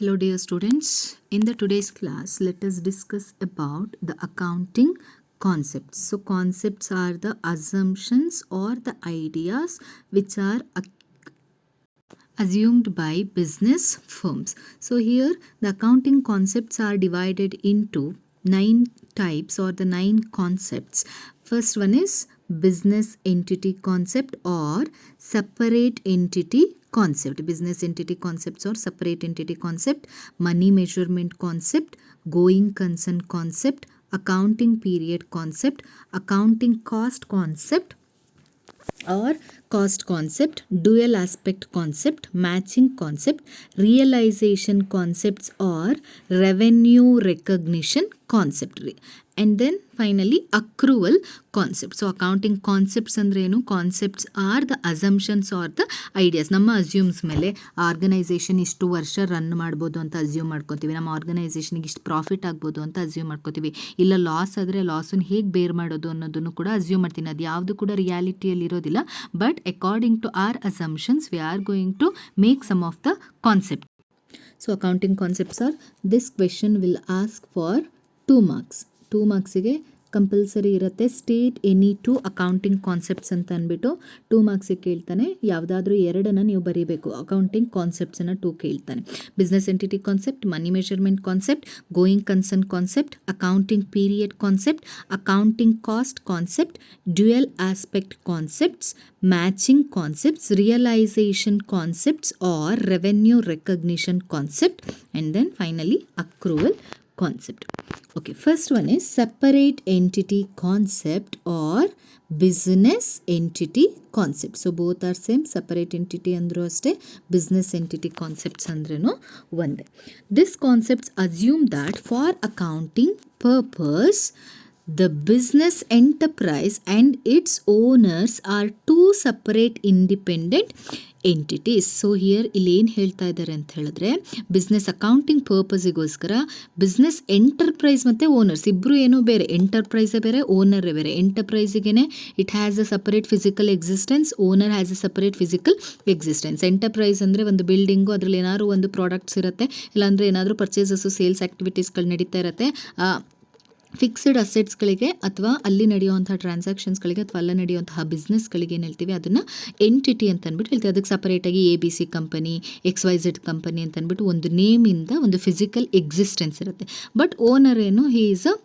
Hello dear students, in the today's class let us discuss about the accounting concepts. So concepts are the assumptions or the ideas which are assumed by business firms. So here the accounting concepts are divided into 9 types or the 9 concepts. First one is business entity concept or separate entity concept. Business entity concepts or separate entity concept, money measurement concept, going concern concept, accounting period concept, accounting cost concept or cost concept, dual aspect concept, matching concept, realization concepts or revenue recognition concept. And then finally accrual concept. So accounting concepts ಅಂದ್ರೆ ಏನು? Concepts are the assumptions are the ideas. ನಮ್ಮ assumes ಮೇಲೆ organisation ಇಷ್ಟು ವರ್ಷ run ಮಾಡ್ಬೋದು ಅಂತ assume ಮಾಡ್ಕೋತೀವಿ. ನಮ್ಮ ಆರ್ಗನೈಸೇಷನ್ಗೆ ಇಷ್ಟು ಪ್ರಾಫಿಟ್ ಆಗ್ಬೋದು ಅಂತ ಅಸ್ಯೂಮ್ ಮಾಡ್ಕೋತೀವಿ. ಇಲ್ಲ ಲಾಸ್ ಆದರೆ ಲಾಸನ್ನು ಹೇಗೆ ಬೇರ್ ಮಾಡೋದು ಅನ್ನೋದನ್ನು ಕೂಡ ಅಸ್ಯೂಮ್ ಮಾಡ್ತೀನಿ. ಅದು ಯಾವುದು ಕೂಡ ರಿಯಾಲಿಟಿಯಲ್ಲಿ ಇರೋದಿಲ್ಲ. But according to our assumptions we are going to make some of the concept. So accounting concepts are this question will ask for 2 marks. 2 marksಗೆ ಕಂಪಲ್ಸರಿ ಇರುತ್ತೆ. ಸ್ಟೇಟ್ ಎನಿ 2 ಅಕೌಂಟಿಂಗ್ ಕಾನ್ಸೆಪ್ಟ್ಸ್ ಅಂತ ಅಂದ್ಬಿಟ್ಟು 2 ಮಾರ್ಕ್ಸಿಗೆ ಕೇಳ್ತಾನೆ. ಯಾವುದಾದ್ರೂ ಎರಡನ್ನು ನೀವು ಬರೀಬೇಕು. ಅಕೌಂಟಿಂಗ್ ಕಾನ್ಸೆಪ್ಟ್ಸನ್ನು 2 ಕೇಳ್ತಾನೆ. Business entity concept, money measurement concept, going concern concept, accounting period concept, accounting cost concept, dual aspect concepts, matching concepts, realisation concepts or revenue recognition concept, and then finally accrual concept. Okay, first one is separate entity concept or business entity concept. So both are same. Separate entity andru aste, business entity concepts andrenu onde. This concepts assume that for accounting purpose the business enterprise and its owners are two separate independent entities. So here ಇಲ್ಲಿ ಏನು ಹೇಳ್ತಾ ಇದ್ದಾರೆ ಅಂತ ಹೇಳಿದ್ರೆ, business accounting ಪರ್ಪಸಿಗೋಸ್ಕರ business enterprise ಮತ್ತು owners ಇಬ್ಬರು ಏನೋ ಬೇರೆ. ಎಂಟರ್ಪ್ರೈಸೇ ಬೇರೆ, ಓನರೇ ಬೇರೆ. ಎಂಟರ್ಪ್ರೈಸಿಗೆ it has a separate physical existence, owner has a separate physical existence. Enterprise ಅಂದರೆ ಒಂದು ಬಿಲ್ಡಿಂಗು, ಅದರಲ್ಲಿ ಏನಾದ್ರು ಒಂದು ಪ್ರಾಡಕ್ಟ್ಸ್ ಇರುತ್ತೆ, ಇಲ್ಲಾಂದರೆ ಏನಾದರೂ ಪರ್ಚೇಸಸ್ಸು ಸೇಲ್ಸ್ ಆ್ಯಕ್ಟಿವಿಟೀಸ್ಗಳು ನಡೀತಾ ಇರುತ್ತೆ. ಫಿಕ್ಸ್ಡ್ ಅಸೆಟ್ಸ್ಗಳಿಗೆ ಅಥವಾ ಅಲ್ಲಿ ನಡೆಯುವಂಥ ಟ್ರಾನ್ಸಾಕ್ಷನ್ಸ್ಗಳಿಗೆ ಅಥವಾ ಅಲ್ಲಿ ನಡೆಯುವಂತಹ ಬಿಸ್ನೆಸ್ಗಳಿಗೆ ಏನು ಹೇಳ್ತೀವಿ, ಅದನ್ನು ಎಂಟಿಟಿ ಅಂತ ಅಂದ್ಬಿಟ್ಟು ಹೇಳ್ತೀವಿ. ಅದಕ್ಕೆ ಸಪರೇಟಾಗಿ ABC ಕಂಪನಿ, XYZ ಕಂಪನಿ ಅಂತ ಅಂದ್ಬಿಟ್ಟು ಒಂದು ನೇಮಿಂದ ಒಂದು ಫಿಸಿಕಲ್ ಎಕ್ಸಿಸ್ಟೆನ್ಸ್ ಇರುತ್ತೆ. ಬಟ್ ಓನರ್ ಏನು, he is a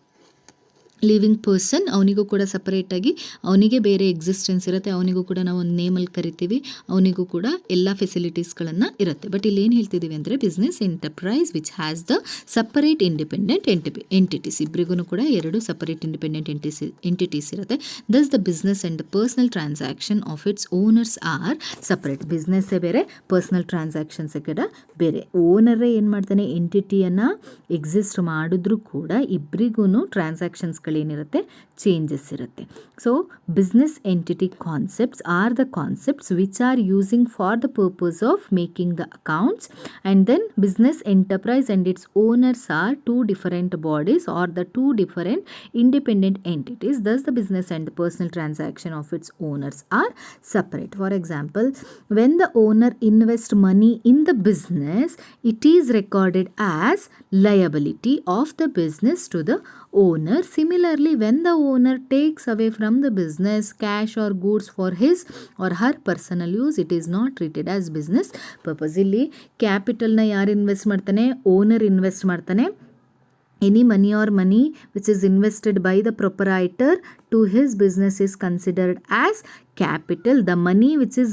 living person. ಅವನಿಗೂ ಕೂಡ ಸಪರೇಟಾಗಿ ಅವನಿಗೆ ಬೇರೆ ಎಕ್ಸಿಸ್ಟೆನ್ಸ್ ಇರುತ್ತೆ. ಅವನಿಗೂ ಕೂಡ ನಾವು ಒಂದು ನೇಮಲ್ಲಿ ಕರಿತೀವಿ. ಅವನಿಗೂ ಕೂಡ ಎಲ್ಲ ಫೆಸಿಲಿಟೀಸ್ಗಳನ್ನು ಇರುತ್ತೆ. ಬಟ್ ಇಲ್ಲಿ ಏನು ಹೇಳ್ತಿದ್ದೀವಿ ಅಂದರೆ business enterprise which has the separate independent entities. ಇಬ್ಬರಿಗೂ ಕೂಡ 2 ಸಪರೇಟ್ ಇಂಡಿಪೆಂಡೆಂಟ್ ಎಂಟಿಟೀಸ್ ಇರುತ್ತೆ. Thus the business and the personal transaction of its owners are separate. ಬಿಸ್ನೆಸ್ಸೇ ಬೇರೆ, ಪರ್ಸನಲ್ ಟ್ರಾನ್ಸಾಕ್ಷನ್ಸೇ ಕೂಡ ಬೇರೆ. ಓನರೇ ಏನು ಮಾಡ್ತಾನೆ, ಎಂಟಿಟಿಯನ್ನು ಎಕ್ಸಿಸ್ಟ್ ಮಾಡಿದ್ರೂ ಕೂಡ ಇಬ್ಬರಿಗೂ ಟ್ರಾನ್ಸಾಕ್ಷನ್ಸ್ ಏನಿರುತ್ತೆ, ಚೇಂಜಸ್ ಇರುತ್ತೆ. So business entity concepts are the concepts which are using for the purpose of making the accounts, and then business enterprise and its owners are 2 different bodies or the 2 different independent entities. Thus the business and the personal transaction of its owners are separate. For example, when the owner invests money in the business, it is recorded as liability of the business to the owner. Similarly, when the owner takes away from the business cash or goods for his or her personal use, it is not treated as business purpose. ಇಲ್ಲಿ ಕ್ಯಾಪಿಟಲ್ನ ಯಾರು invest ಮಾಡ್ತಾನೆ, owner invest ಮಾಡ್ತಾನೆ. Any money or money which is invested by the proprietor to his business is considered as capital. The money which is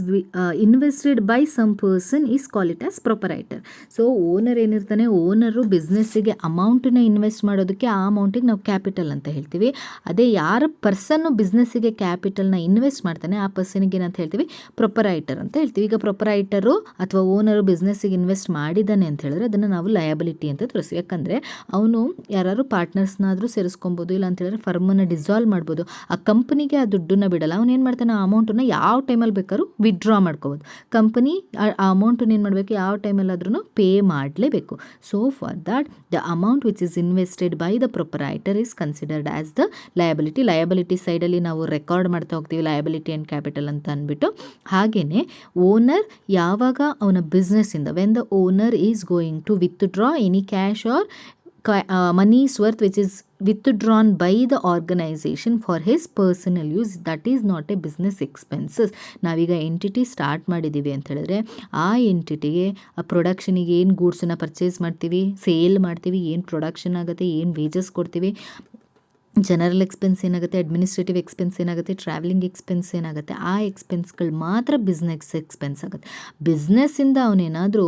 invested by some person is called it as proprietor. So owner ಏನಿರ್ತಾನೆ, owner ಬಿಸ್ನೆಸ್ಸಿಗೆ ಅಮೌಂಟನ್ನ invest ಮಾಡೋದಕ್ಕೆ ಆ ಅಮೌಂಟಿಗೆ ನಾವು capital ಅಂತ ಹೇಳ್ತೀವಿ. ಅದೇ ಯಾರ ಪರ್ಸನ್ನು ಬಿಸ್ನೆಸ್ಸಿಗೆ ಕ್ಯಾಪಿಟಲ್ನ ಇನ್ವೆಸ್ಟ್ ಮಾಡ್ತಾನೆ ಆ ಪರ್ಸನಿಗೆ ಏನಂತ ಹೇಳ್ತೀವಿ, ಪ್ರೊಪರೈಟರ್ ಅಂತ ಹೇಳ್ತೀವಿ. ಈಗ ಪ್ರೊಪರೈಟರು ಅಥವಾ ಓನರು ಬಿಸ್ನೆಸ್ಸಿಗೆ ಇನ್ವೆಸ್ಟ್ ಮಾಡಿದ್ದಾನೆ ಅಂತ ಹೇಳಿದ್ರೆ ಅದನ್ನು ನಾವು ಲಯಬಿಲಿಟಿ ಅಂತ ತೋರಿಸ್ತೀವಿ. ಯಾಕಂದರೆ ಅವನು ಯಾರು ಪಾರ್ಟ್ನರ್ಸ್ನಾದರೂ ಸೇರಿಸ್ಕೊಬೋದು, ಇಲ್ಲ ಅಂತ ಹೇಳಿದ್ರೆ ಫರ್ಮನ್ನು ಡಿಸಾಲ್ವ್ ಮಾಡ್ಬೋದು. ಆ ಕಂಪನಿಗೆ ಆ ದುಡ್ಡನ್ನ ಬಿಡಲ್ಲ. ಅವನು ಏನು ಮಾಡ್ತಾನೆ, ಆ ಅಮೌಂಟನ್ನು ಯಾವ ಟೈಮಲ್ಲಿ ಬೇಕಾದ್ರೂ ವಿಡ್ರಾ ಮಾಡ್ಕೋಬೋದು. ಕಂಪನಿ ಆ ಅಮೌಂಟನ್ನು ಏನು ಮಾಡಬೇಕು, ಯಾವ ಟೈಮಲ್ಲಾದ್ರೂ ಪೇ ಮಾಡಲೇಬೇಕು. So for that the amount which is invested by the proprietor is considered as the liability ಸೈಡಲ್ಲಿ ನಾವು ರೆಕಾರ್ಡ್ ಮಾಡ್ತಾ ಹೋಗ್ತೀವಿ ಲಯಬಿಲಿಟಿ ಆ್ಯಂಡ್ ಕ್ಯಾಪಿಟಲ್ ಅಂತ ಅಂದ್ಬಿಟ್ಟು. ಹಾಗೆಯೇ ಓನರ್ ಯಾವಾಗ ಅವನ ಬಿಸ್ನೆಸ್ಸಿಂದ when the owner is going to withdraw any cash or money's worth which is withdrawn by the organization for his personal use, that is not a business expenses. ನಾವೀಗ entity start ಮಾಡಿದ್ದೀವಿ ಅಂತ ಹೇಳಿದ್ರೆ ಆ ಎಂಟಿಟಿಗೆ ಆ ಪ್ರೊಡಕ್ಷನಿಗೆ ಏನು ಗೂಡ್ಸನ್ನು ಪರ್ಚೇಸ್ ಮಾಡ್ತೀವಿ, sale ಮಾಡ್ತೀವಿ, ಏನು ಪ್ರೊಡಕ್ಷನ್ ಆಗುತ್ತೆ, ಏನು ವೇಜಸ್ ಕೊಡ್ತೀವಿ, ಜನರಲ್ ಎಕ್ಸ್ಪೆನ್ಸ್ ಏನಾಗುತ್ತೆ, ಅಡ್ಮಿನಿಸ್ಟ್ರೇಟಿವ್ ಎಕ್ಸ್ಪೆನ್ಸ್ ಏನಾಗುತ್ತೆ, ಟ್ರಾವೆಲಿಂಗ್ ಎಕ್ಸ್ಪೆನ್ಸ್ ಏನಾಗುತ್ತೆ, ಆ ಎಕ್ಸ್ಪೆನ್ಸ್ಗಳು ಮಾತ್ರ ಬಿಸ್ನೆಸ್ ಎಕ್ಸ್ಪೆನ್ಸ್ ಆಗುತ್ತೆ. ಬಿಸ್ನೆಸ್ಸಿಂದ ಅವನೇನಾದರೂ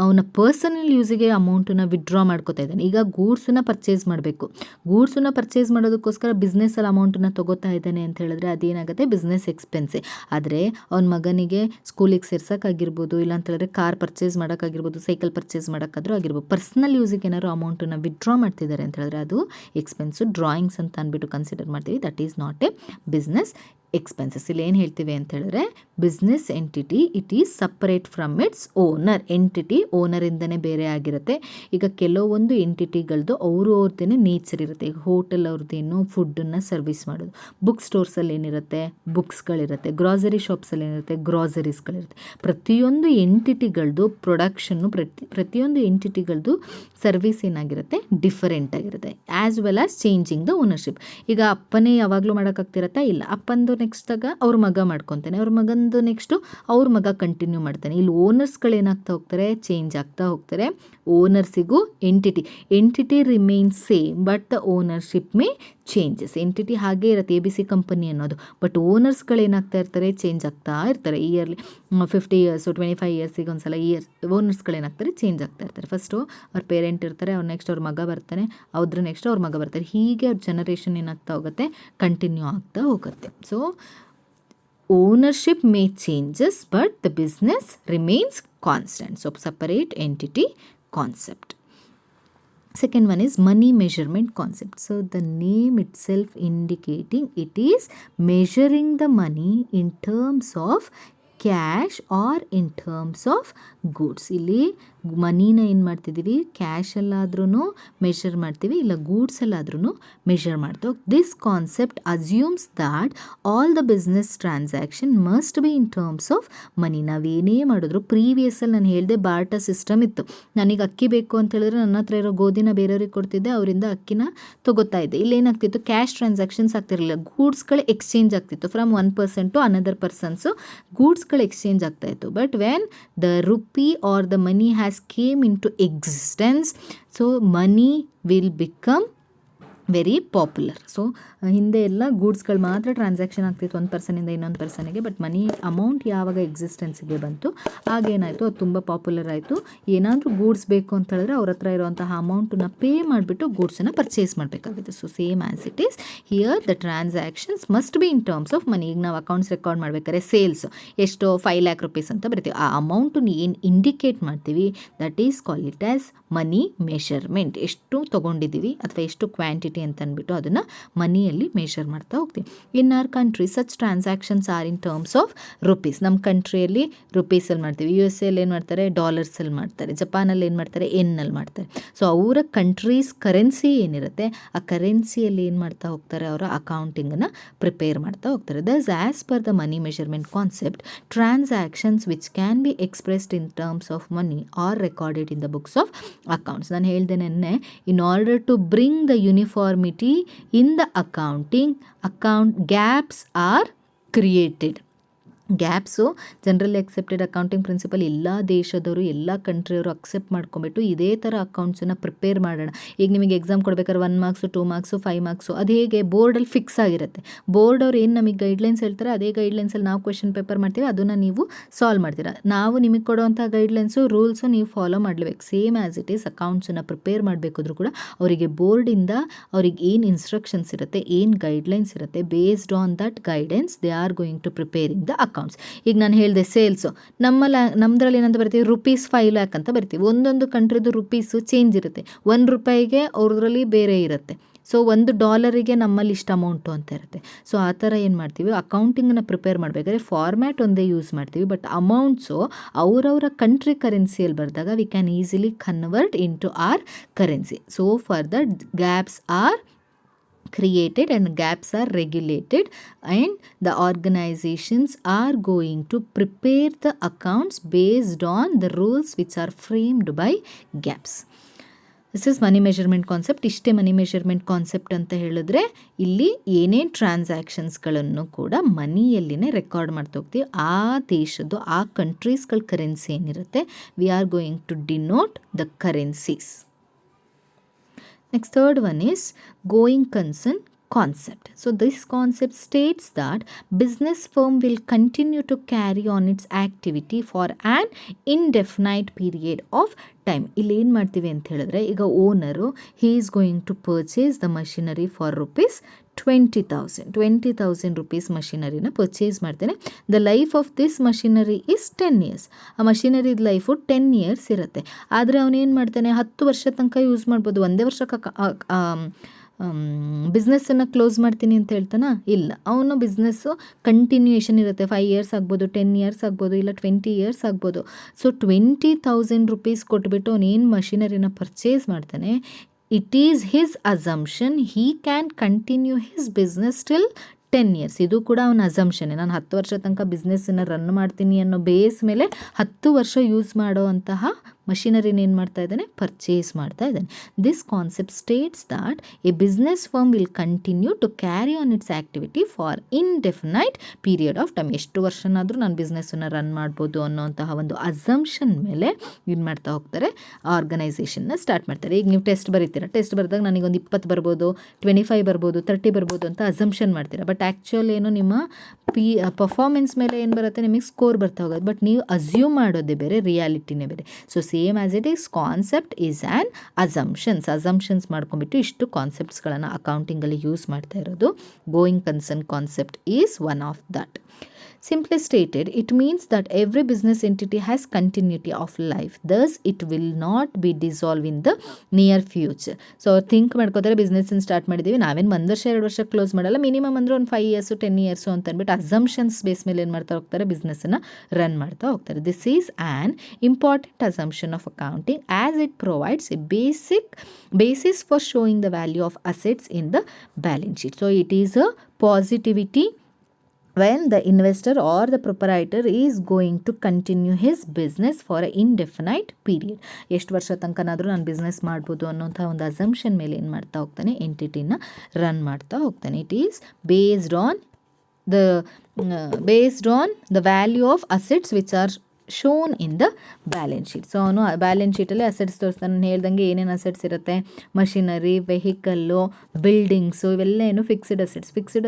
ಅವನ ಪರ್ಸನಲ್ ಯೂಸಿಗೆ ಅಮೌಂಟನ್ನು ವಿಡ್ರಾ ಮಾಡ್ಕೋತಾ ಇದ್ದಾನೆ. ಈಗ ಗೂಡ್ಸನ್ನ ಪರ್ಚೇಸ್ ಮಾಡಬೇಕು, ಗೂಡ್ಸನ್ನ ಪರ್ಚೇಸ್ ಮಾಡೋದಕ್ಕೋಸ್ಕರ ಬಿಸ್ನೆಸ್ಸಲ್ಲಿ ಅಮೌಂಟನ್ನು ತೊಗೋತಾ ಇದ್ದಾನೆ ಅಂತ ಹೇಳಿದ್ರೆ ಅದೇನಾಗುತ್ತೆ, ಬಿಸ್ನೆಸ್ ಎಕ್ಸ್ಪೆನ್ಸೇ. ಆದರೆ ಅವ್ನ ಮಗನಿಗೆ ಸ್ಕೂಲಿಗೆ ಸೇರ್ಸೋಕ್ಕಾಗಿರ್ಬೋದು, ಇಲ್ಲ ಅಂತ ಹೇಳಿದ್ರೆ ಕಾರ್ ಪರ್ಚೇಸ್ ಮಾಡೋಕ್ಕಾಗಿರ್ಬೋದು, ಸೈಕಲ್ ಪರ್ಚೇಸ್ ಮಾಡೋಕ್ಕಾದ್ರೂ ಆಗಿರ್ಬೋದು, ಪರ್ಸ್ನಲ್ ಯೂಸಿಗೆ ಏನಾದ್ರು ಅಮೌಂಟನ್ನು ವಿಡ್ರಾ ಮಾಡ್ತಿದ್ದಾರೆ ಅಂತ ಹೇಳಿದ್ರೆ ಅದು ಎಕ್ಸ್ಪೆನ್ಸು. ಡ್ರಾಯಿಂಗ್ಸ್ ಅಂತ ಅಂದ್ಬಿಟ್ಟು ಕನ್ಸಿಡರ್ ಮಾಡ್ತೀವಿ, that is not a business expenses. ಇಲ್ಲಿ ಏನು ಹೇಳ್ತೀವಿ ಅಂತ ಹೇಳಿದ್ರೆ business entity it is separate from its owner. Entity ಓನರಿಂದನೇ ಬೇರೆ ಆಗಿರುತ್ತೆ. ಈಗ ಕೆಲವೊಂದು ಎಂಟಿಟಿಗಳದ್ದು ಅವ್ರದ್ದೇ ನೇಚರ್ ಇರುತ್ತೆ. ಈಗ ಹೋಟೆಲ್ ಅವ್ರದ್ದೇನು ಫುಡ್ಡನ್ನು ಸರ್ವಿಸ್ ಮಾಡೋದು, ಬುಕ್ ಸ್ಟೋರ್ಸಲ್ಲಿ ಏನಿರುತ್ತೆ ಬುಕ್ಸ್ಗಳಿರುತ್ತೆ, ಗ್ರಾಸರಿ ಶಾಪ್ಸಲ್ಲಿ ಏನಿರುತ್ತೆ ಗ್ರಾಸರೀಸ್ಗಳಿರುತ್ತೆ. ಪ್ರತಿಯೊಂದು ಎಂಟಿಟಿಗಳದ್ದು ಪ್ರೊಡಕ್ಷನ್ನು ಪ್ರತಿಯೊಂದು ಎಂಟಿಟಿಗಳದ್ದು ಸರ್ವಿಸ್ ಏನಾಗಿರುತ್ತೆ ಡಿಫರೆಂಟ್ ಆಗಿರುತ್ತೆ. As well as changing the ownership. ಈಗ ಅಪ್ಪನೇ ಯಾವಾಗಲೂ ಮಾಡೋಕ್ಕಾಗ್ತಿರತ್ತಾ, ಇಲ್ಲ, ಅಪ್ಪಂದು ನೆಕ್ಸ್ಟಾಗ ಅವ್ರ ಮಗ ಮಾಡ್ಕೊತಾನೆ, ಅವ್ರ ಮಗಂದು ನೆಕ್ಸ್ಟು ಅವ್ರ ಮಗ ಕಂಟಿನ್ಯೂ ಮಾಡ್ತಾನೆ. ಇಲ್ಲಿ ಓನರ್ಸ್ಗಳು ಏನಾಗ್ತಾ ಹೋಗ್ತಾರೆ, ಚೇಂಜ್ ಆಗ್ತಾ ಹೋಗ್ತಾರೆ. ಓನರ್ಸಿಗೂ entity remains same but the ownership may changes. Entity ಹಾಗೇ ಇರುತ್ತೆ, ABC ಕಂಪನಿ ಅನ್ನೋದು, ಬಟ್ ಓನರ್ಸ್ಗಳು ಏನಾಗ್ತಾ ಇರ್ತಾರೆ, ಚೇಂಜ್ ಆಗ್ತಾ ಇರ್ತಾರೆ. ಇಯರ್ಲಿ 50 ಇಯರ್ಸು 25 ಇಯರ್ಸಿಗೆ ಒಂದ್ಸಲ ಓನರ್ಸ್ಗಳು ಏನಾಗ್ತಾರೆ, ಚೇಂಜ್ ಆಗ್ತಾ ಇರ್ತಾರೆ. ಫಸ್ಟು ಅವ್ರ ಪೇರೆಂಟ್ ಇರ್ತಾರೆ, ಅವ್ರ ನೆಕ್ಸ್ಟ್ ಅವ್ರ ಮಗ ಬರ್ತಾನೆ, ಅದ್ರ ನೆಕ್ಸ್ಟ್ ಅವ್ರ ಮಗ ಬರ್ತಾರೆ. ಹೀಗೆ ಅವ್ರ ಜನರೇಷನ್ ಏನಾಗ್ತಾ ಹೋಗುತ್ತೆ, ಕಂಟಿನ್ಯೂ ಆಗ್ತಾ ಹೋಗುತ್ತೆ. So ownership may changes but the business remains constant. So separate entity concept. Second one is money measurement concept. So the name itself indicating it is measuring the money in terms of cash or in terms of goods. ಇಲ್ಲಿ ಮನಿನ ಏನು ಮಾಡ್ತಿದ್ದೀವಿ, ಕ್ಯಾಶಲ್ಲಾದ್ರೂ measure ಮಾಡ್ತೀವಿ, ಇಲ್ಲ ಗೂಡ್ಸಲ್ಲಾದ್ರೂ measure ಮಾಡ್ತೀವಿ. This concept assumes that all the business transaction must be in terms of money. ನಾವೇನೇ ಮಾಡಿದ್ರು, ಪ್ರೀವಿಯಸ್ಸಲ್ಲಿ ನಾನು ಹೇಳಿದೆ ಬಾರ್ಟ ಸಿಸ್ಟಮ್ ಇತ್ತು. ನನಗೆ ಅಕ್ಕಿ ಬೇಕು ಅಂತ ಹೇಳಿದ್ರೆ ನನ್ನ ಹತ್ರ ಇರೋ ಗೋಧಿನ ಬೇರೆಯವ್ರಿಗೆ ಕೊಡ್ತಿದ್ದೆ, ಅವರಿಂದ ಅಕ್ಕಿನ ತೊಗೋತಾ ಇದ್ದೆ. ಇಲ್ಲಿ ಏನಾಗ್ತಿತ್ತು, ಕ್ಯಾಶ್ ಟ್ರಾನ್ಸಾಕ್ಷನ್ಸ್ ಆಗ್ತಿರಲಿಲ್ಲ, ಗೂಡ್ಸ್ಗಳು ಎಕ್ಸ್ಚೇಂಜ್ ಆಗ್ತಿತ್ತು from one person to another persons. Goods exchange ಆಗ್ತಾ ಇತ್ತು. But when the rupee or the money has came into existence, so money will become very popular. So ಹಿಂದೆ ಎಲ್ಲ ಗೂಡ್ಸ್ಗಳು ಮಾತ್ರ ಟ್ರಾನ್ಸಾಕ್ಷನ್ ಆಗ್ತಿತ್ತು ಒಂದು ಪರ್ಸನಿಂದ ಇನ್ನೊಂದು ಪರ್ಸನಿಗೆ. ಬಟ್ ಮನಿ ಅಮೌಂಟ್ ಯಾವಾಗ ಎಕ್ಸಿಸ್ಟೆನ್ಸಿಗೆ ಬಂತು ಆಗೇನಾಯಿತು, ಅದು ತುಂಬ ಪಾಪ್ಯುಲರ್ ಆಯಿತು. ಏನಾದರೂ ಗೂಡ್ಸ್ ಬೇಕು ಅಂತ ಹೇಳಿದ್ರೆ ಅವ್ರ ಹತ್ರ ಇರುವಂತಹ ಅಮೌಂಟನ್ನು ಪೇ ಮಾಡಿಬಿಟ್ಟು ಗೂಡ್ಸನ್ನು ಪರ್ಚೇಸ್ ಮಾಡಬೇಕಾಗುತ್ತೆ. So same as it is here the transactions must be in terms of ಮನಿ. ಈಗ ನಾವು ಅಕೌಂಟ್ಸ್ ರೆಕಾರ್ಡ್ ಮಾಡಬೇಕಾದ್ರೆ ಸೇಲ್ಸ್ ಎಷ್ಟು 5 lakh rupees ಅಂತ ಬರಿತೀವಿ. ಆ ಅಮೌಂಟನ್ನು ಏನು ಇಂಡಿಕೇಟ್ ಮಾಡ್ತೀವಿ, that is call it as money measurement. ಎಷ್ಟು ತೊಗೊಂಡಿದ್ದೀವಿ ಅಥವಾ ಎಷ್ಟು ಕ್ವಾಂಟಿಟಿ ಅಂತ ಅಂದ್ಬಿಟ್ಟು ಅದನ್ನು ಮನಿಯಲ್ಲಿ ಮೆಷರ್ ಮಾಡ್ತಾ ಹೋಗ್ತೀವಿ. In our country such transactions are in terms of rupees. ನಮ್ಮ ಕಂಟ್ರಿಯಲ್ಲಿ ರುಪೀಸಲ್ಲಿ ಮಾಡ್ತೀವಿ, USA ಏನು ಮಾಡ್ತಾರೆ ಡಾಲರ್ಸಲ್ಲಿ ಮಾಡ್ತಾರೆ, ಜಪಾನಲ್ಲಿ ಏನು ಮಾಡ್ತಾರೆ ಎನ್ನಲ್ಲಿ ಮಾಡ್ತಾರೆ. ಸೊ ಅವರ ಕಂಟ್ರೀಸ್ ಕರೆನ್ಸಿ ಏನಿರುತ್ತೆ ಆ ಕರೆನ್ಸಿಯಲ್ಲಿ ಏನು ಮಾಡ್ತಾ ಹೋಗ್ತಾರೆ, ಅವರ ಅಕೌಂಟಿಂಗನ್ನು ಪ್ರಿಪೇರ್ ಮಾಡ್ತಾ ಹೋಗ್ತಾರೆ. Thus as per the money measurement concept transactions which can be expressed in terms of money are recorded in the books of accounts. ನಾನು ಹೇಳ್ದೆ ನೆನ್ನೆ, in order to bring the uniformity in the accounting, account GAAPs are created. GAAPs generally accepted accounting principle ಎಲ್ಲ ದೇಶದವರು ಎಲ್ಲ ಕಂಟ್ರಿಯವರು accept ಮಾಡ್ಕೊಂಬಿಟ್ಟು ಇದೇ ಥರ ಅಕೌಂಟ್ಸನ್ನು prepare ಮಾಡೋಣ. ಈಗ ನಿಮಗೆ ಎಕ್ಸಾಮ್ ಕೊಡ್ಬೇಕಾದ್ರೆ 1 marks 2 marks 5 marks ಅದು ಹೇಗೆ ಬೋರ್ಡಲ್ಲಿ ಫಿಕ್ಸ್ ಆಗಿರುತ್ತೆ. ಬೋರ್ಡ್ ಅವ್ರು ಏನು ನಮಗೆ ಗೈಡ್ಲೈನ್ಸ್ ಹೇಳ್ತಾರೆ ಅದೇ ಗೈಡ್ಲೈನ್ಸಲ್ಲಿ ನಾವು ಕ್ವೆಶ್ಚನ್ ಪೇಪರ್ ಮಾಡ್ತೀವಿ, ಅದನ್ನು ನೀವು ಸಾಲ್ವ್ ಮಾಡ್ತೀರಾ. ನಾವು ನಿಮಗೆ ಕೊಡುವಂಥ ಗೈಡ್ಲೈನ್ಸು ರೂಲ್ಸು ನೀವು ಫಾಲೋ ಮಾಡಲೇಬೇಕು. ಸೇಮ್ ಆ್ಯಸ್ ಇಟ್ ಈಸ್ ಅಕೌಂಟ್ಸನ್ನು ಪ್ರಿಪೇರ್ ಮಾಡಬೇಕಾದ್ರೂ ಕೂಡ ಅವರಿಗೆ ಬೋರ್ಡಿಂದ ಅವ್ರಿಗೆ ಏನು ಇನ್ಸ್ಟ್ರಕ್ಷನ್ಸ್ ಇರುತ್ತೆ, ಏನು ಗೈಡ್ಲೈನ್ಸ್ ಇರುತ್ತೆ, based on that guidance they are going to preparing the account. Accounts. ಈಗ ನಾನು ಹೇಳಿದೆ ಸೇಲ್ಸು, ನಮ್ಮದ್ರಲ್ಲಿ ಏನಂತ ಬರ್ತೀವಿ, ₹5 lakh ಅಂತ ಬರ್ತೀವಿ. ಒಂದೊಂದು ಕಂಟ್ರಿದು ರುಪೀಸು ಚೇಂಜ್ ಇರುತ್ತೆ. ₹1 ಅವ್ರದ್ರಲ್ಲಿ ಬೇರೆ ಇರುತ್ತೆ. ಸೊ $1 ನಮ್ಮಲ್ಲಿ ಇಷ್ಟು ಅಮೌಂಟು ಅಂತ ಇರುತ್ತೆ. ಸೊ ಆ ಥರ ಏನು ಮಾಡ್ತೀವಿ, ಅಕೌಂಟಿಂಗನ್ನ ಪ್ರಿಪೇರ್ ಮಾಡಬೇಕಾದ್ರೆ ಫಾರ್ಮ್ಯಾಟ್ ಒಂದೇ ಯೂಸ್ ಮಾಡ್ತೀವಿ, ಬಟ್ ಅಮೌಂಟ್ಸು ಅವರವರ ಕಂಟ್ರಿ ಕರೆನ್ಸಿಯಲ್ಲಿ ಬರೆದಾಗ we can easily convert into our currency. So for that gaps are created and gaps are regulated, and the organizations are going to prepare the accounts based on the rules which are framed by gaps. This is money measurement concept. ಇಷ್ಟೇ ಮನಿ measurement concept ಅಂತ ಹೇಳಿದ್ರೆ ಇಲ್ಲಿ ಏನೇನು ಟ್ರಾನ್ಸಾಕ್ಷನ್ಸ್ಗಳನ್ನು ಕೂಡ ಮನಿಯಲ್ಲಿನೇ record ಮಾಡ್ತಾ ಹೋಗ್ತೀವಿ. ಆ ದೇಶದ್ದು ಆ ಕಂಟ್ರೀಸ್ಗಳ ಕರೆನ್ಸಿ ಏನಿರುತ್ತೆ, we are going to denote the currencies. Next, third one is going concern concept. So this concept states that business firm will continue to carry on its activity for an indefinite period of time. ಇಲ್ಲಿ ಏನು ಮಾಡ್ತೀವಿ ಅಂತ ಹೇಳಿದ್ರೆ, ಈಗ owner he is going to purchase the machinery for ₹20,000 ಮಷಿನರಿನ purchase ಮಾಡ್ತೇನೆ. The life of this machinery is 10 years. ಆ ಮಷಿನರಿದ life 10 years ಇರುತ್ತೆ. ಆದರೆ ಅವನೇನು ಮಾಡ್ತಾನೆ, 10 ವರ್ಷ ತನಕ ಯೂಸ್ ಮಾಡ್ಬೋದು. ಒಂದೇ ವರ್ಷಕ್ಕೆ ಬಿಸ್ನೆಸ್ಸನ್ನು ಕ್ಲೋಸ್ ಮಾಡ್ತೀನಿ ಅಂತ ಹೇಳ್ತಾನ? ಇಲ್ಲ, ಅವನು ಬಿಸ್ನೆಸ್ಸು ಕಂಟಿನ್ಯೂಯೇಷನ್ ಇರುತ್ತೆ. 5 years ಆಗ್ಬೋದು, 10 years ಆಗ್ಬೋದು, ಇಲ್ಲ 20 years ಆಗ್ಬೋದು. ಸೊ ₹20,000 ಕೊಟ್ಬಿಟ್ಟು ಅವನೇನು ಮಷಿನರಿನ ಪರ್ಚೇಸ್ ಮಾಡ್ತಾನೆ, it is his assumption he can continue his business till 10 years. ಇದು ಕೂಡ ಅವನ ಅಸಂಪ್ಷನ್ನೇ. ನಾನು 10 ವರ್ಷ ತನಕ ಬಿಸ್ನೆಸ್ಸನ್ನು ರನ್ ಮಾಡ್ತೀನಿ ಅನ್ನೋ ಬೇಸ್ ಮೇಲೆ 10 ವರ್ಷ ಯೂಸ್ ಮಾಡೋ ಅಂತಹ ಮಷಿನರಿನ ಏನು ಮಾಡ್ತಾ ಇದ್ದಾನೆ, ಪರ್ಚೇಸ್ ಮಾಡ್ತಾ ಇದ್ದಾನೆ. This concept states that a business firm will continue to carry on its activity for indefinite period of time. ಎಷ್ಟು ವರ್ಷನಾದರೂ ನಾನು ಬಿಸ್ನೆಸ್ಸನ್ನು ರನ್ ಮಾಡ್ಬೋದು ಅನ್ನೋಂತಹ ಒಂದು ಅಸಂಪ್ಷನ್ ಮೇಲೆ ಏನು ಮಾಡ್ತಾ ಹೋಗ್ತಾರೆ, ಆರ್ಗನೈಸೇಷನ್ನ ಸ್ಟಾರ್ಟ್ ಮಾಡ್ತಾರೆ. ಈಗ ನೀವು ಟೆಸ್ಟ್ ಬರೀತೀರಾ, ಟೆಸ್ಟ್ ಬರೆದಾಗ ನನಗೊಂದು 20 ಬರ್ಬೋದು, 25 ಬರ್ಬೋದು, 30 ಬರ್ಬೋದು ಅಂತ ಅಸಂಪ್ಷನ್ ಮಾಡ್ತೀರಾ. ಬಟ್ ಆ್ಯಕ್ಚುಲ್ ಏನು ನಿಮ್ಮ ಪರ್ಫಾರ್ಮೆನ್ಸ್ ಮೇಲೆ ಏನು ಬರುತ್ತೆ, ನಿಮಗೆ ಸ್ಕೋರ್ ಬರ್ತಾ ಹೋಗೋದು. ಬಟ್ ನೀವು ಅಸ್ಯೂಮ್ ಮಾಡೋದೇ ಬೇರೆ, ರಿಯಾಲಿಟಿನೇ ಬೇರೆ. So same as it is, concept is an assumptions ಮಾಡ್ಕೊಂಡ್ಬಿಟ್ಟು ಇಷ್ಟು ಕಾನ್ಸೆಪ್ಟ್ಸ್ಗಳನ್ನು ಅಕೌಂಟಿಂಗಲ್ಲಿ ಯೂಸ್ ಮಾಡ್ತಾ ಇರೋದು. Going concern concept is one of that. Simply stated, it means that every business entity has continuity of life. Thus, it will not be dissolved in the near future. So, think ಮಾಡ್ಕೋತಾರೆ, ಬಿಸ್ನೆಸ್ಸನ್ನು start ಮಾಡಿದ್ದೀವಿ, ನಾವೇನು 1 ವರ್ಷ 2 ವರ್ಷ close ಮಾಡಲ್ಲ, minimum ಅಂದರೆ ಒಂದು 5 years 10 years ಅಂತ ಅಂದ್ಬಿಟ್ಟು ಅಸಂಪ್ಷನ್ಸ್ ಬೇಸ್ ಮೇಲೆ ಏನು ಮಾಡ್ತಾ ಹೋಗ್ತಾರೆ, ಬಿಸ್ನೆಸ್ಸನ್ನು ರನ್ ಮಾಡ್ತಾ ಹೋಗ್ತಾರೆ. This is an important assumption of accounting as it provides A basis for showing the value of assets in the balance sheet. So it is a positivity when the investor or the proprietor is going to continue his business for an indefinite period. ಎಷ್ಟು ವರ್ಷ ತನಕನಾದರೂ ನಾನು business ಮಾಡ್ಬೋದು ಅನ್ನೋಂಥ ಒಂದು assumption ಮೇಲೆ ಏನು ಮಾಡ್ತಾ ಹೋಗ್ತಾನೆ, ಎಂಟಿಟಿನ ರನ್ ಮಾಡ್ತಾ ಹೋಗ್ತಾನೆ. It is based on the value of assets which are shown in the balance sheet. So ಅವನು ಬ್ಯಾಲೆನ್ಸ್ ಶೀಟಲ್ಲಿ ಅಸೆಟ್ಸ್ ತೋರಿಸ್ತಾನೆ. ನಾನು ಹೇಳ್ದಂಗೆ ಏನೇನು ಅಸೆಟ್ಸ್ ಇರುತ್ತೆ, ಮಷಿನರಿ, ವೆಹಿಕಲ್ಲು, ಬಿಲ್ಡಿಂಗ್ಸು, ಇವೆಲ್ಲ ಏನು ಫಿಕ್ಸ್ಡ್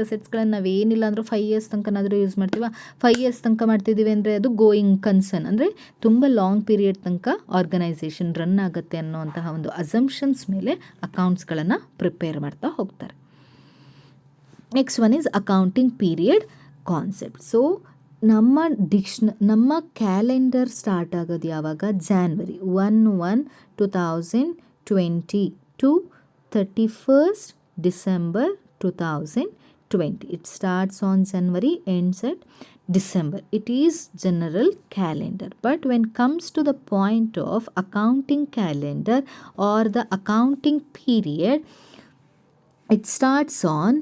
ಅಸೆಟ್ಸ್ಗಳನ್ನು ನಾವೇನಿಲ್ಲ ಅಂದರೂ 5 years ತನಕನಾದರೂ ಯೂಸ್ ಮಾಡ್ತೀವ. 5 years ತನಕ ಮಾಡ್ತಿದ್ದೀವಿ ಅಂದರೆ ಅದು ಗೋಯಿಂಗ್ ಕನ್ಸರ್ನ್, ಅಂದರೆ ತುಂಬ ಲಾಂಗ್ ಪೀರಿಯಡ್ ತನಕ ಆರ್ಗನೈಸೇಷನ್ ರನ್ ಆಗುತ್ತೆ ಅನ್ನೋಂತಹ ಒಂದು ಅಸಂಪ್ಷನ್ಸ್ ಮೇಲೆ ಅಕೌಂಟ್ಸ್ಗಳನ್ನು ಪ್ರಿಪೇರ್ ಮಾಡ್ತಾ ಹೋಗ್ತಾರೆ. Next one is accounting period concept. So ನಮ್ಮ ಕ್ಯಾಲೆಂಡರ್ ಸ್ಟಾರ್ಟ್ ಆಗೋದು ಯಾವಾಗ, January 1/1/2020 to 31st December 2020. It starts on January, ends at December. It is general calendar. But when comes to the point of accounting calendar or the accounting period, it starts on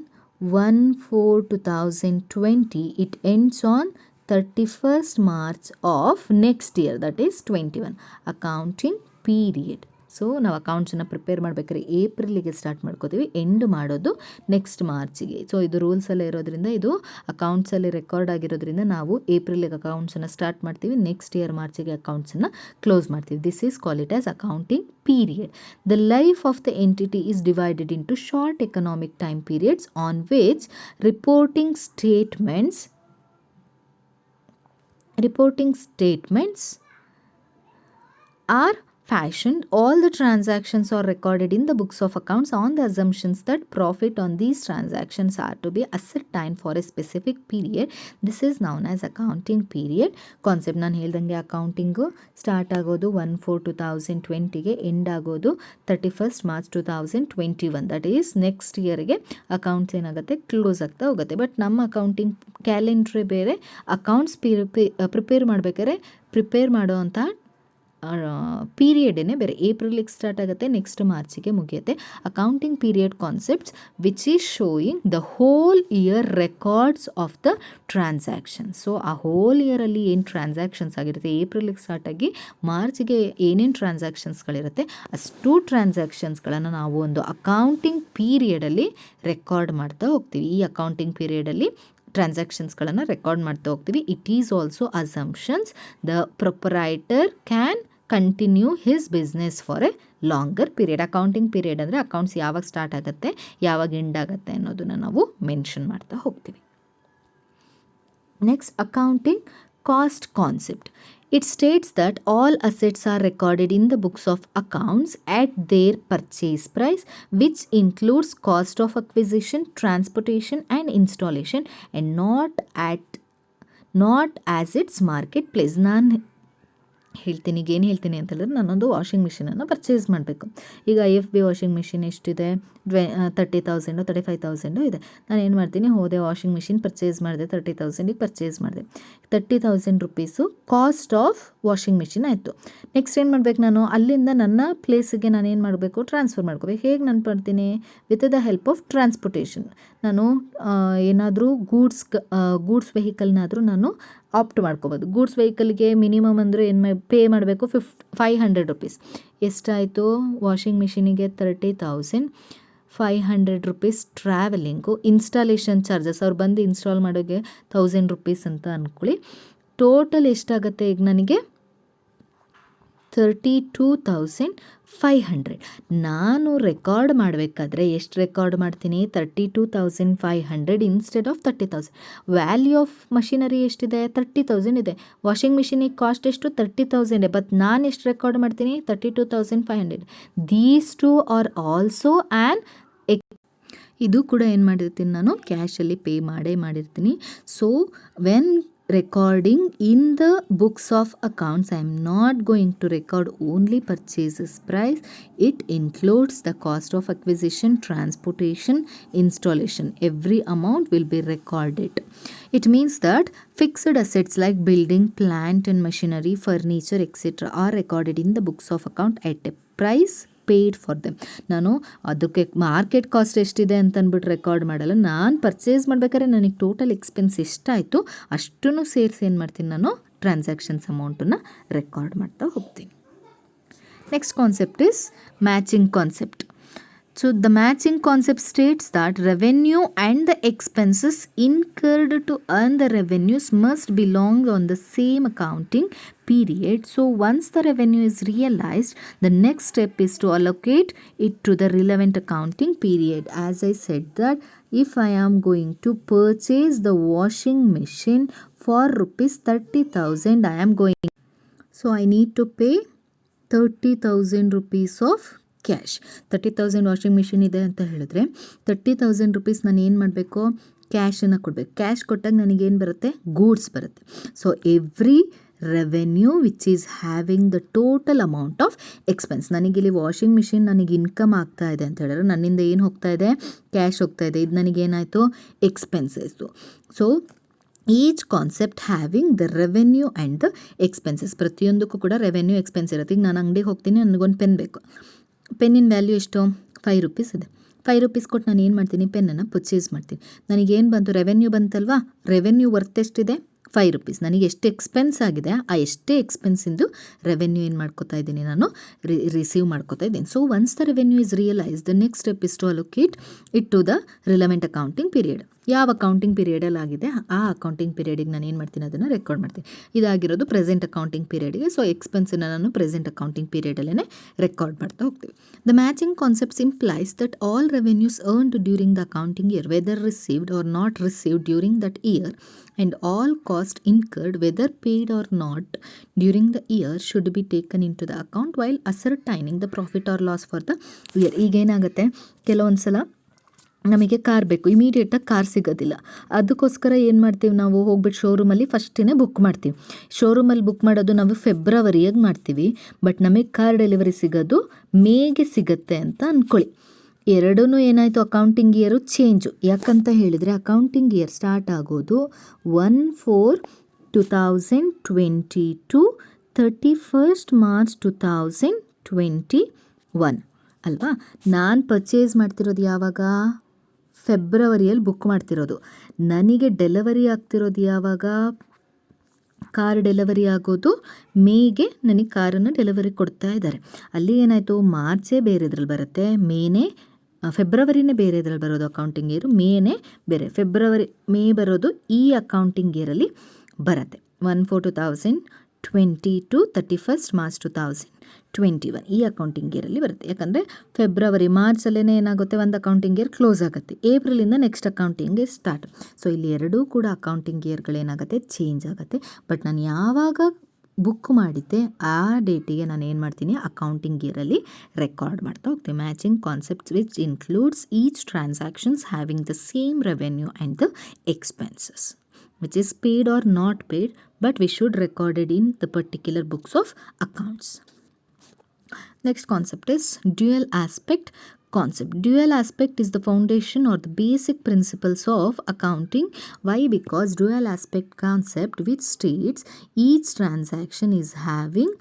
1/4/2020. It ends on 31st March of next year, that is 21. Accounting period. So ನಾವು ಅಕೌಂಟ್ಸನ್ನು prepare ಮಾಡಬೇಕಾದ್ರೆ ಏಪ್ರಿಲಿಗೆ start ಮಾಡ್ಕೋತೀವಿ, end ಮಾಡೋದು next ಮಾರ್ಚಿಗೆ. So ಇದು ರೂಲ್ಸಲ್ಲೇ ಇರೋದ್ರಿಂದ, ಇದು ಅಕೌಂಟ್ಸಲ್ಲಿ record ಆಗಿರೋದ್ರಿಂದ ನಾವು ಏಪ್ರಿಲಿಗೆ ಅಕೌಂಟ್ಸನ್ನು start ಮಾಡ್ತೀವಿ, ನೆಕ್ಸ್ಟ್ ಇಯರ್ ಮಾರ್ಚಿಗೆ ಅಕೌಂಟ್ಸನ್ನು ಕ್ಲೋಸ್ ಮಾಡ್ತೀವಿ. This is call it as accounting period. The life of the entity is divided into short economic time periods on which reporting statements are fashion, all the transactions are recorded in the books of accounts on the assumptions that profit on these transactions are to be ascertained for a specific period. This is known as accounting period. Concept ನಾನು ಹೇಳ್ದಂಗೆ accounting start ಆಗೋದು 1/4/2020ಗೆ end ಆಗೋದು 31st March 2021. That is next ಇಯರ್ಗೆ accounts ಏನಾಗುತ್ತೆ close ಆಗ್ತಾ ಹೋಗುತ್ತೆ. But ನಮ್ಮ accounting ಕ್ಯಾಲೆಂಡ್ರೇ ಬೇರೆ, ಅಕೌಂಟ್ಸ್ ಪ್ರಿಪೇರ್ ಮಾಡೋವಂಥ ಪೀರಿಯಡೇ ಬೇರೆ. ಏಪ್ರಿಲಿಗೆ ಸ್ಟಾರ್ಟ್ ಆಗುತ್ತೆ, ನೆಕ್ಸ್ಟ್ ಮಾರ್ಚಿಗೆ ಮುಗಿಯುತ್ತೆ. Accounting period concepts which is showing the whole year records of the transactions. So ಆ ಹೋಲ್ ಇಯರಲ್ಲಿ ಏನು ಟ್ರಾನ್ಸಾಕ್ಷನ್ಸ್ ಆಗಿರುತ್ತೆ, ಏಪ್ರಿಲಿಗೆ ಸ್ಟಾರ್ಟ್ ಆಗಿ ಮಾರ್ಚ್ಗೆ ಏನೇನು ಟ್ರಾನ್ಸಾಕ್ಷನ್ಸ್ಗಳಿರುತ್ತೆ ಅಷ್ಟು ಟ್ರಾನ್ಸಾಕ್ಷನ್ಸ್ಗಳನ್ನು ನಾವು ಒಂದು ಅಕೌಂಟಿಂಗ್ ಪೀರಿಯಡಲ್ಲಿ ರೆಕಾರ್ಡ್ ಮಾಡ್ತಾ ಹೋಗ್ತೀವಿ. ಈ ಅಕೌಂಟಿಂಗ್ ಪೀರಿಯಡಲ್ಲಿ ಟ್ರಾನ್ಸಾಕ್ಷನ್ಸ್ಗಳನ್ನು ರೆಕಾರ್ಡ್ ಮಾಡ್ತಾ ಹೋಗ್ತೀವಿ. It is also assumptions the proprietor can continue his business for a longer period. Accounting period ಅಂದರೆ ಅಕೌಂಟ್ಸ್ ಯಾವಾಗ ಸ್ಟಾರ್ಟ್ ಆಗುತ್ತೆ, ಯಾವಾಗ ಎಂಡ್ ಆಗುತ್ತೆ ಅನ್ನೋದನ್ನು ನಾವು ಮೆನ್ಷನ್ ಮಾಡ್ತಾ ಹೋಗ್ತೀವಿ. Next, accounting cost concept. It states that all assets are recorded in the books of accounts at their purchase price, which includes cost of acquisition, transportation and installation, and not as its marketplace. ನಾನು ಹೇಳ್ತೀನಿ, ಈಗ ಏನು ಹೇಳ್ತೀನಿ ಅಂತಂದರೆ, ನಾನೊಂದು washing ಮಿಷಿನನ್ನು purchase ಮಾಡಬೇಕು. ಈಗ IFB washing machine ಎಷ್ಟಿದೆ, 30,000 35,000 ಇದೆ. ನಾನು ಏನು ಮಾಡ್ತೀನಿ, ಹೋದೆ ವಾಷಿಂಗ್ ಮಿಷಿನ್ ಪರ್ಚೇಸ್ ಮಾಡಿದೆ, 30,000ಗೆ ಪರ್ಚೇಸ್ ಮಾಡಿದೆ. 30,000 rupees cost of washing machine ಆಯಿತು. ನೆಕ್ಸ್ಟ್ ಏನು ಮಾಡಬೇಕು, ನಾನು ಅಲ್ಲಿಂದ ನನ್ನ ಪ್ಲೇಸಿಗೆ ನಾನು ಏನು ಮಾಡಬೇಕು, ಟ್ರಾನ್ಸ್ಫರ್ ಮಾಡ್ಕೋಬೇಕು. ಹೇಗೆ ನಾನು ಮಾಡ್ತೀನಿ, with the help of transportation. ನಾನು ಏನಾದರೂ ಗೂಡ್ಸ್ ವೆಹಿಕಲ್ನಾದರೂ ನಾನು ಆಪ್ಟ್ ಮಾಡ್ಕೋಬೋದು. ಗೂಡ್ಸ್ ವೆಹಿಕಲ್ಗೆ ಮಿನಿಮಮ್ ಅಂದರೆ ಏನು ಪೇ ಮಾಡಬೇಕು, 500 ರುಪೀಸ್. ಎಷ್ಟಾಯಿತು, ವಾಷಿಂಗ್ ಮಿಷಿನಿಗೆ 30,000, 500 ರುಪೀಸ್ ಟ್ರಾವೆಲಿಂಗು, ಇನ್ಸ್ಟಾಲೇಷನ್ ಚಾರ್ಜಸ್, ಅವ್ರು ಬಂದು ಇನ್ಸ್ಟಾಲ್ ಮಾಡೋಕ್ಕೆ 1000 ರುಪೀಸ್ ಅಂತ ಅಂದ್ಕೊಳ್ಳಿ. ಟೋಟಲ್ ಎಷ್ಟಾಗುತ್ತೆ ಈಗ ನನಗೆ, 32,500. ನಾನು ರೆಕಾರ್ಡ್ ಮಾಡಬೇಕಾದ್ರೆ ಎಷ್ಟು ರೆಕಾರ್ಡ್ ಮಾಡ್ತೀನಿ, 32,500 instead of 30,000. Value of machinery ಎಷ್ಟಿದೆ, 30,000 ಇದೆ. ವಾಷಿಂಗ್ ಮಿಷಿನಿಗೆ ಕಾಸ್ಟ್ ಎಷ್ಟು, 30,000. ಬಟ್ ನಾನು ಎಷ್ಟು ರೆಕಾರ್ಡ್ ಮಾಡ್ತೀನಿ, 32,500. These two are also an ಇದು ಕೂಡ ಏನು ಮಾಡಿರ್ತೀನಿ, ನಾನು ಕ್ಯಾಶಲ್ಲಿ ಪೇ ಮಾಡಿರ್ತೀನಿ. So when recording in the books of accounts, I am not going to record only purchases price. It includes the cost of acquisition, transportation, installation. Every amount will be recorded. It means that fixed assets like building, plant and machinery, furniture, etc. are recorded in the books of account at a price paid for them. ನಾನು ಅದಕ್ಕೆ market cost ಎಷ್ಟಿದೆ ಅಂತ ಅಂದ್ಬಿಟ್ಟು record ಮಾಡಲ್ಲ. ನಾನು purchase ಮಾಡ್ಬೇಕಾದ್ರೆ ನನಗೆ total expense ಎಷ್ಟಾಯಿತು ಅಷ್ಟನ್ನು ಸೇರಿಸಿ ಏನು ಮಾಡ್ತೀನಿ, ನಾನು ಟ್ರಾನ್ಸಾಕ್ಷನ್ಸ್ ಅಮೌಂಟನ್ನು ರೆಕಾರ್ಡ್ ಮಾಡ್ತಾ ಹೋಗ್ತೀನಿ. Next concept is matching concept. So the matching concept states that revenue and the expenses incurred to earn the revenues must belong on the same accounting period. So once the revenue is realized, the next step is to allocate it to the relevant accounting period. As I said that if I am going to purchase the washing machine for rupees 30,000, I am going, so I need to pay 30,000 rupees of cash. 30,000 washing machine ಇದೆ ಅಂತ ಹೇಳಿದ್ರೆ 30,000 rupees ನಾನು ಏನು ಮಾಡಬೇಕು, ಕ್ಯಾಶನ್ನು ಕೊಡಬೇಕು. Cash ಕೊಟ್ಟಾಗ ನನಗೇನು ಬರುತ್ತೆ, ಗೂಡ್ಸ್ ಬರುತ್ತೆ. So every revenue which is having the total amount of expense. ನನಗಿಲ್ಲಿ ವಾಷಿಂಗ್ ಮಿಷಿನ್ ನನಗೆ ಇನ್ಕಮ್ ಆಗ್ತಾ ಇದೆ ಅಂತ ಹೇಳಿದ್ರೆ ನನ್ನಿಂದ ಏನು ಹೋಗ್ತಾ ಇದೆ, ಕ್ಯಾಶ್ ಹೋಗ್ತಾ ಇದೆ. ಇದು ನನಗೇನಾಯಿತು, expenses. So each concept having the revenue and the expenses. ಪ್ರತಿಯೊಂದಕ್ಕೂ ಕೂಡ ರೆವೆನ್ಯೂ ಎಕ್ಸ್ಪೆನ್ಸ್ ಇರುತ್ತೆ. ಈಗ ನಾನು ಅಂಗಡಿಗೆ ಹೋಗ್ತೀನಿ, ನನಗೊಂದು ಪೆನ್ ಬೇಕು. ಪೆನ್ನಿನ ವ್ಯಾಲ್ಯೂ ಎಷ್ಟು, 5 ರುಪೀಸ್ ಇದೆ. 5 ರುಪೀಸ್ ಕೊಟ್ಟು ನಾನು ಏನು ಮಾಡ್ತೀನಿ, ಪೆನ್ನನ್ನು ಪರ್ಚೇಸ್ ಮಾಡ್ತೀನಿ. ನನಗೇನು ಬಂತು, ರೆವೆನ್ಯೂ ಬಂತಲ್ವಾ. ರೆವೆನ್ಯೂ ವರ್ತ್ ಎಷ್ಟಿದೆ, 5 ರುಪೀಸ್. ನನಗೆ ಎಷ್ಟು ಎಕ್ಸ್ಪೆನ್ಸ್ ಆಗಿದೆ ಆ ಎಷ್ಟೇ ಎಕ್ಸ್ಪೆನ್ಸಿಂದು ರೆವೆನ್ಯೂ ಏನು ಮಾಡ್ಕೋತಾ ಇದ್ದೀನಿ, ನಾನು ರಿಸೀವ್ ಮಾಡ್ಕೋತಾ ಇದ್ದೀನಿ. So once the revenue is realise, the next step is to allocate it to the relevant accounting period. ಯಾವ ಅಕೌಂಟಿಂಗ್ ಪೀರಿಯಡಲ್ಲಿ ಆಗಿದೆ ಆ ಅಕೌಂಟಿಂಗ್ ಪೀರಿಯಡಿಗೆ ನಾನು ಏನು ಮಾಡ್ತೀನಿ ಅದನ್ನು ರೆಕಾರ್ಡ್ ಮಾಡ್ತೀನಿ. ಇದಾಗಿರೋದು ಪ್ರೆಸೆಂಟ್ ಅಕೌಂಟಿಂಗ್ ಪೀರಿಯಡ್ಗೆ. ಸೊ ಎಕ್ಸ್ಪೆನ್ಸನ್ನು ನಾನು ಪ್ರೆಸೆಂಟ್ ಅಕೌಂಟಿಂಗ್ ಪೀರಿಯಡಲ್ಲೇ ರೆಕಾರ್ಡ್ ಮಾಡ್ತಾ ಹೋಗ್ತೀವಿ. The matching concepts implies that all revenues earned during the accounting year whether received or not received during that year and all cost incurred whether paid or not during the year should be taken into the account while ascertaining the profit or loss for the year. ಈಗೇನಾಗುತ್ತೆ, ಕೆಲವೊಂದು ಸಲ ನಮಗೆ car ಬೇಕು, ಇಮಿಡಿಯೇಟಾಗಿ car ಸಿಗೋದಿಲ್ಲ. ಅದಕ್ಕೋಸ್ಕರ ಏನು ಮಾಡ್ತೀವಿ, ನಾವು ಹೋಗ್ಬಿಟ್ಟು ಶೋರೂಮಲ್ಲಿ ಫಸ್ಟೇ ಬುಕ್ ಮಾಡ್ತೀವಿ. ಶೋರೂಮಲ್ಲಿ ಬುಕ್ ಮಾಡೋದು ನಾವು ಫೆಬ್ರವರಿಯಾಗಿ ಮಾಡ್ತೀವಿ, ಬಟ್ ನಮಗೆ ಕಾರ್ ಡೆಲಿವರಿ ಸಿಗೋದು ಮೇಗೆ ಸಿಗುತ್ತೆ ಅಂತ ಅಂದ್ಕೊಳ್ಳಿ. ಎರಡೂ ಏನಾಯಿತು, ಅಕೌಂಟಿಂಗ್ ಇಯರು ಚೇಂಜು. ಯಾಕಂತ ಹೇಳಿದರೆ ಅಕೌಂಟಿಂಗ್ ಇಯರ್ ಸ್ಟಾರ್ಟ್ ಆಗೋದು 1/4/2022 31st March 2021 ಅಲ್ವಾ. ನಾನು ಪರ್ಚೇಸ್ ಮಾಡ್ತಿರೋದು ಯಾವಾಗ, ಫೆಬ್ರವರಿಯಲ್ಲಿ ಬುಕ್ ಮಾಡ್ತಿರೋದು. ನನಗೆ ಡೆಲಿವರಿ ಆಗ್ತಿರೋದು ಯಾವಾಗ, ಕಾರ್ ಡೆಲಿವರಿ ಆಗೋದು ಮೇಗೆ ನನಗೆ ಕಾರನ್ನು ಡೆಲಿವರಿ ಕೊಡ್ತಾ ಇದ್ದಾರೆ. ಅಲ್ಲಿ ಏನಾಯಿತು, ಮಾರ್ಚೇ ಬೇರೆ ಇದ್ರಲ್ಲಿ ಬರುತ್ತೆ, ಫೆಬ್ರವರಿನೇ ಬೇರೆ ಇದ್ರಲ್ಲಿ ಬರೋದು ಅಕೌಂಟಿಂಗ್ ಇಯರು, ಮೇನೇ ಬೇರೆ, ಮೇ ಬರೋದು ಈ ಅಕೌಂಟಿಂಗ್ ಇಯರಲ್ಲಿ ಬರುತ್ತೆ. 1/4/2022 31st March 2021 ಈ ಅಕೌಂಟಿಂಗ್ ಇಯರಲ್ಲಿ ಬರುತ್ತೆ. ಯಾಕಂದರೆ ಫೆಬ್ರವರಿ ಮಾರ್ಚಲ್ಲೇ ಏನಾಗುತ್ತೆ, ಒಂದು ಅಕೌಂಟಿಂಗ್ ಇಯರ್ ಕ್ಲೋಸ್ ಆಗುತ್ತೆ, ಏಪ್ರಿಲಿಂದ next accounting year start. So ಇಲ್ಲಿ ಎರಡೂ ಕೂಡ ಅಕೌಂಟಿಂಗ್ ಇಯರ್ಗಳೇನಾಗುತ್ತೆ, ಚೇಂಜ್ ಆಗುತ್ತೆ. ಬಟ್ ನಾನು ಯಾವಾಗ ಬುಕ್ ಮಾಡಿದ್ದೆ ಆ ಡೇಟಿಗೆ ನಾನು ಏನು ಮಾಡ್ತೀನಿ, ಅಕೌಂಟಿಂಗ್ ಇಯರಲ್ಲಿ ರೆಕಾರ್ಡ್ ಮಾಡ್ತಾ ಹೋಗ್ತೀನಿ. Matching concepts which includes each transactions having the same revenue and the expenses which is paid or not paid, but we should record it in the particular books of accounts. Next concept is dual aspect concept. Dual aspect is the foundation or the basic principles of accounting. Why? Because dual aspect concept which states each transaction is having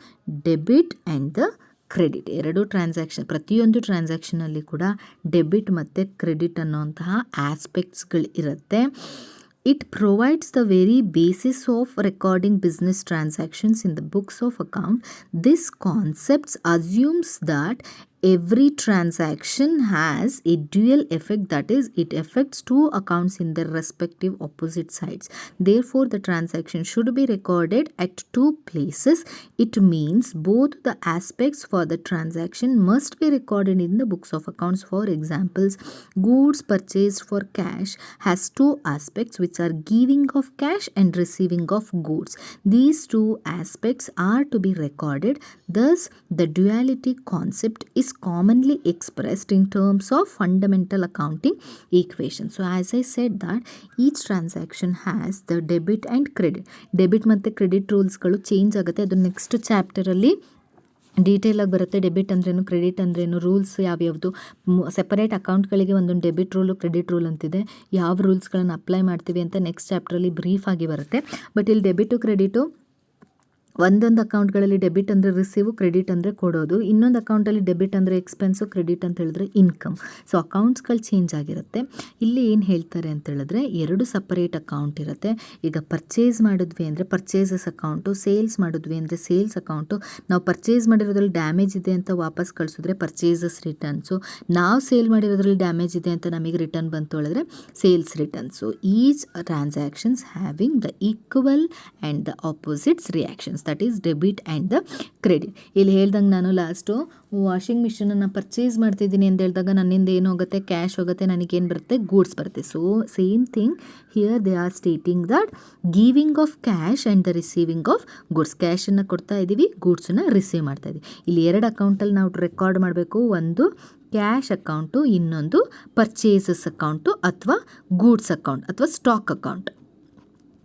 debit and the credit. ಎರಡು transaction, ಪ್ರತಿಯೊಂದು ಟ್ರಾನ್ಸಾಕ್ಷನಲ್ಲಿ ಕೂಡ debit ಮತ್ತು credit ಅನ್ನೋಂತಹ ಆಸ್ಪೆಕ್ಟ್ಸ್ಗಳು ಇರುತ್ತೆ. It provides the very basis of recording business transactions in the books of account. This concept assumes that every transaction has a dual effect, that is, it affects two accounts in their respective opposite sides. Therefore, the transaction should be recorded at two places. It means both the aspects for the transaction must be recorded in the books of accounts. For examples, goods purchased for cash has two aspects which are giving of cash and receiving of goods. These two aspects are to be recorded. Thus, the duality concept is commonly expressed in terms of fundamental accounting equation. So as I said that each transaction has the debit and credit. Debit ಮತ್ತು credit ರೂಲ್ಸ್ಗಳು change ಆಗುತ್ತೆ. ಅದು next ಚಾಪ್ಟರಲ್ಲಿ ಡೀಟೇಲಾಗಿ ಬರುತ್ತೆ. Debit ಅಂದ್ರೇನು, credit ಅಂದ್ರೇನು, rules ಯಾವ್ಯಾವುದು, separate ಅಕೌಂಟ್ಗಳಿಗೆ ಒಂದೊಂದು debit rule credit rule ಅಂತಿದೆ, ಯಾವ ರೂಲ್ಸ್ಗಳನ್ನು ಅಪ್ಲೈ ಮಾಡ್ತೀವಿ ಅಂತ ನೆಕ್ಸ್ಟ್ ಚಾಪ್ಟ್ರಲ್ಲಿ ಬ್ರೀಫ್ ಆಗಿ ಬರುತ್ತೆ. ಬಟ್ ಇಲ್ಲಿ ಡೆಬಿಟು ಕ್ರೆಡಿಟು ಒಂದೊಂದು ಅಕೌಂಟ್ಗಳಲ್ಲಿ ಡೆಬಿಟ್ ಅಂದರೆ ರಿಸೀವು, ಕ್ರೆಡಿಟ್ ಅಂದರೆ ಕೊಡೋದು, ಇನ್ನೊಂದು ಅಕೌಂಟಲ್ಲಿ ಡೆಬಿಟ್ ಅಂದರೆ ಎಕ್ಸ್ಪೆನ್ಸು, ಕ್ರೆಡಿಟ್ ಅಂತ ಹೇಳಿದ್ರೆ ಇನ್ಕಮ್. ಸೊ ಅಕೌಂಟ್ಸ್ಗಳು ಚೇಂಜ್ ಆಗಿರುತ್ತೆ. ಇಲ್ಲಿ ಏನು ಹೇಳ್ತಾರೆ ಅಂತ ಹೇಳಿದ್ರೆ ಎರಡು ಸಪರೇಟ್ ಅಕೌಂಟ್ ಇರುತ್ತೆ. ಈಗ ಪರ್ಚೇಸ್ ಮಾಡಿದ್ವಿ ಅಂದರೆ ಪರ್ಚೇಸಸ್ ಅಕೌಂಟು, ಸೇಲ್ಸ್ ಮಾಡಿದ್ವಿ ಅಂದರೆ ಸೇಲ್ಸ್ ಅಕೌಂಟು. ನಾವು ಪರ್ಚೇಸ್ ಮಾಡಿರೋದ್ರಲ್ಲಿ ಡ್ಯಾಮೇಜ್ ಇದೆ ಅಂತ ವಾಪಸ್ ಕಳಿಸಿದ್ರೆ ಪರ್ಚೇಸಸ್ ರಿಟರ್ನ್ಸು, ನಾವು ಸೇಲ್ ಮಾಡಿರೋದ್ರಲ್ಲಿ ಡ್ಯಾಮೇಜ್ ಇದೆ ಅಂತ ನಮಗೆ ರಿಟರ್ನ್ ಬಂತು ಹೇಳಿದ್ರೆ sales returns. Each transactions having the equal and the opposites reactions, that is debit and the credit. ಇಲ್ಲಿ ಹೇಳ್ದಂಗೆ ನಾನು ಲಾಸ್ಟು ವಾಷಿಂಗ್ ಮಿಷಿನನ್ನು ಪರ್ಚೇಸ್ ಮಾಡ್ತಿದ್ದೀನಿ ಅಂತ ಹೇಳಿದಾಗ ನನ್ನಿಂದ ಏನು ಹೋಗುತ್ತೆ, ಕ್ಯಾಶ್ ಹೋಗುತ್ತೆ, ನನಗೇನು ಬರುತ್ತೆ, ಗೂಡ್ಸ್ ಬರುತ್ತೆ. So same thing here they are stating that giving of cash and the receiving of goods. ಕ್ಯಾಶನ್ನು ಕೊಡ್ತಾ ಇದ್ದೀವಿ, ಗೂಡ್ಸನ್ನು ರಿಸೀವ್ ಮಾಡ್ತಾ ಇದ್ದೀವಿ. ಇಲ್ಲಿ ಎರಡು ಅಕೌಂಟಲ್ಲಿ ನಾವು ರೆಕಾರ್ಡ್ ಮಾಡಬೇಕು. ಒಂದು ಕ್ಯಾಶ್ ಅಕೌಂಟು, ಇನ್ನೊಂದು ಪರ್ಚೇಸಸ್ ಅಕೌಂಟು ಅಥವಾ ಗೂಡ್ಸ್ ಅಕೌಂಟ್ ಅಥವಾ ಸ್ಟಾಕ್ ಅಕೌಂಟ್.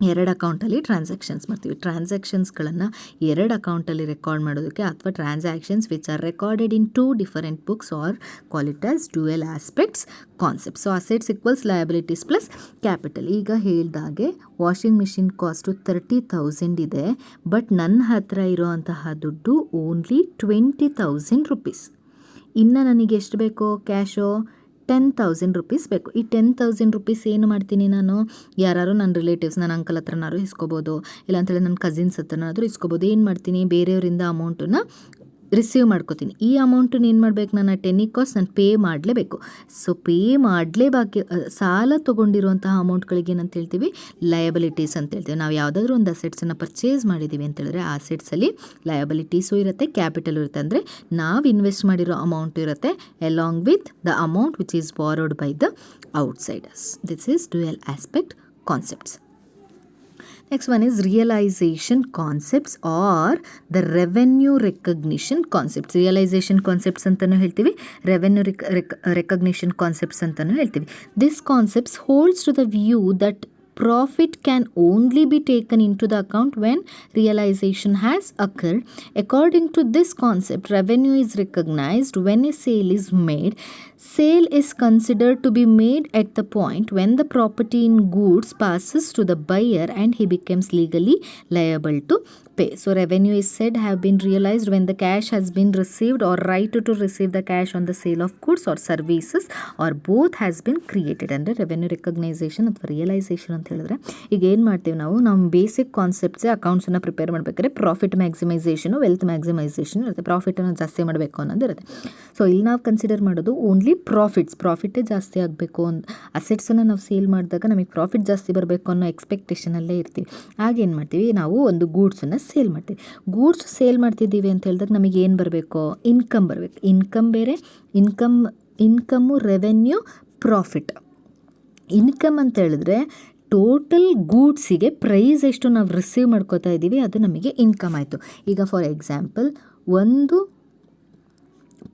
ಎರಡು ಅಕೌಂಟಲ್ಲಿ ಟ್ರಾನ್ಸಾಕ್ಷನ್ಸ್ ಮಾಡ್ತೀವಿ. ಟ್ರಾನ್ಸಾಕ್ಷನ್ಸ್ಗಳನ್ನು ಎರಡು ಅಕೌಂಟಲ್ಲಿ ರೆಕಾರ್ಡ್ ಮಾಡೋದಕ್ಕೆ ಅಥವಾ transactions which are recorded in two different books or call it as dual aspects concept. So assets equals liabilities plus capital. ಈಗ ಹೇಳ್ದಾಗೆ ವಾಷಿಂಗ್ ಮಿಷಿನ್ ಕಾಸ್ಟು 30,000 ಇದೆ, ಬಟ್ ನನ್ನ ಹತ್ರ ಇರೋವಂತಹ ದುಡ್ಡು ಓನ್ಲಿ 20,000 ರುಪೀಸ್. ಇನ್ನು ನನಗೆ ಎಷ್ಟು ಬೇಕೋ ಕ್ಯಾಶು, 10,000 ರುಪೀಸ್ ಬೇಕು. ಈ 10,000 ರುಪೀಸ್ ಏನು ಮಾಡ್ತೀನಿ ನಾನು, ಯಾರು ನನ್ನ ರಿಲೇಟಿವ್ಸ್, ನನ್ನ ಅಂಕಲ್ ಹತ್ರನಾದ್ರು ಇಸ್ಕೋಬೋದು, ಇಲ್ಲಾಂತೇಳಿ ನನ್ನ ಕಸಿನ್ಸ್ ಹತ್ರನಾದರೂ ಇಸ್ಕೋಬೋದು. ಏನು ಮಾಡ್ತೀನಿ, ಬೇರೆಯವರಿಂದ ಅಮೌಂಟನ್ನು ರಿಸೀವ್ ಮಾಡ್ಕೋತೀನಿ. ಈ ಅಮೌಂಟನ್ನ ಏನು ಮಾಡ್ಬೇಕು, ನನ್ನ ಟೆನ್ನಿಗೆ ಕಾಸ್ಟ್ ನಾನು ಪೇ ಮಾಡಲೇಬೇಕು. ಸೊ ಪೇ ಮಾಡಲೇಬಾಕಿ ಸಾಲ ತೊಗೊಂಡಿರುವಂತಹ ಅಮೌಂಟ್ಗಳಿಗೆ ಏನಂತ ಹೇಳ್ತೀವಿ, ಲಯಬಿಲಿಟೀಸ್ ಅಂತ ಹೇಳ್ತೀವಿ. ನಾವು ಯಾವುದಾದ್ರೂ ಒಂದು ಅಸೆಟ್ಸನ್ನು ಪರ್ಚೇಸ್ ಮಾಡಿದ್ದೀವಿ ಅಂತ ಹೇಳಿದ್ರೆ ಆ ಅಸೆಟ್ಸಲ್ಲಿ ಲಯಬಿಲಿಟೀಸು ಇರುತ್ತೆ, ಕ್ಯಾಪಿಟಲ್ ಇರುತ್ತೆ. ಅಂದರೆ ನಾವು ಇನ್ವೆಸ್ಟ್ ಮಾಡಿರೋ ಅಮೌಂಟ್ ಇರುತ್ತೆ along with the amount which is borrowed by the outsiders. This is dual aspect concepts. Next one is realization concepts or the revenue recognition concepts. Realization concepts ಅಂತಲೂ ಹೇಳ್ತೀವಿ, revenue recognition concepts ಅಂತಲೂ ಹೇಳ್ತೀವಿ. This concepts holds to the view that profit can only be taken into the account when realization has occurred. According to this concept, revenue is recognized when a sale is made. Sale is considered to be made at the point when the property in goods passes to the buyer and he becomes legally liable to pay. So revenue is said have been realized when the cash has been received or right to receive the cash on the sale of goods or services or both has been created. ಅಂದರೆ revenue recognisation ಅಥವಾ realisation ಅಂತ ಹೇಳಿದ್ರೆ ಈಗ ಏನು ಮಾಡ್ತೀವಿ ನಾವು, ನಮ್ಮ basic ಕಾನ್ಸೆಪ್ಟ್ಸೇ ಅಕೌಂಟ್ಸನ್ನು prepare ಮಾಡಬೇಕಾದ್ರೆ ಪ್ರಾಫಿಟ್ ಮ್ಯಾಕ್ಸಿಮೈಸೇಷನು, ವೆಲ್ತ್ ಮ್ಯಾಕ್ಸಿಮೈಸೇಷನ್ ಇರುತ್ತೆ. ಪ್ರಾಫಿಟನ್ನು ಜಾಸ್ತಿ ಮಾಡಬೇಕು ಅನ್ನೋದು ಇರುತ್ತೆ. ಸೊ ಇಲ್ಲಿ ನಾವು ಕನ್ಸಿಡರ್ ಮಾಡೋದು ಓನ್ಲಿ ಪ್ರಾಫಿಟ್ಟೇ ಜಾಸ್ತಿ ಆಗಬೇಕು ಅಸೆಟ್ಸನ್ನು ನಾವು ಸೇಲ್ ಮಾಡಿದಾಗ ನಮಗೆ ಪ್ರಾಫಿಟ್ ಜಾಸ್ತಿ ಬರಬೇಕು ಅನ್ನೋ ಎಕ್ಸ್ಪೆಕ್ಟೇಷನಲ್ಲೇ ಇರ್ತೀವಿ. ಆಗೇನು ಮಾಡ್ತೀವಿ, ನಾವು ಒಂದು ಗೂಡ್ಸನ್ನು ಸೇಲ್ ಮಾಡ್ತೀವಿ. ಗೂಡ್ಸ್ ಸೇಲ್ ಮಾಡ್ತಿದ್ದೀವಿ ಅಂತ ಹೇಳಿದಾಗ ನಮಗೆ ಏನು ಬರಬೇಕು, ಇನ್ಕಮ್ ಬರಬೇಕು. ಇನ್ಕಮ್ ಬೇರೆ, ಇನ್ಕಮ್ಮು ರೆವೆನ್ಯೂ ಪ್ರಾಫಿಟ್. ಇನ್ಕಮ್ ಅಂತ ಹೇಳಿದ್ರೆ ಟೋಟಲ್ ಗೂಡ್ಸಿಗೆ ಪ್ರೈಸ್ ಎಷ್ಟು ನಾವು ರಿಸೀವ್ ಮಾಡ್ಕೋತಾ ಇದ್ದೀವಿ ಅದು ನಮಗೆ ಇನ್ಕಮ್ ಆಯಿತು. ಈಗ ಫಾರ್ ಎಕ್ಸಾಂಪಲ್ ಒಂದು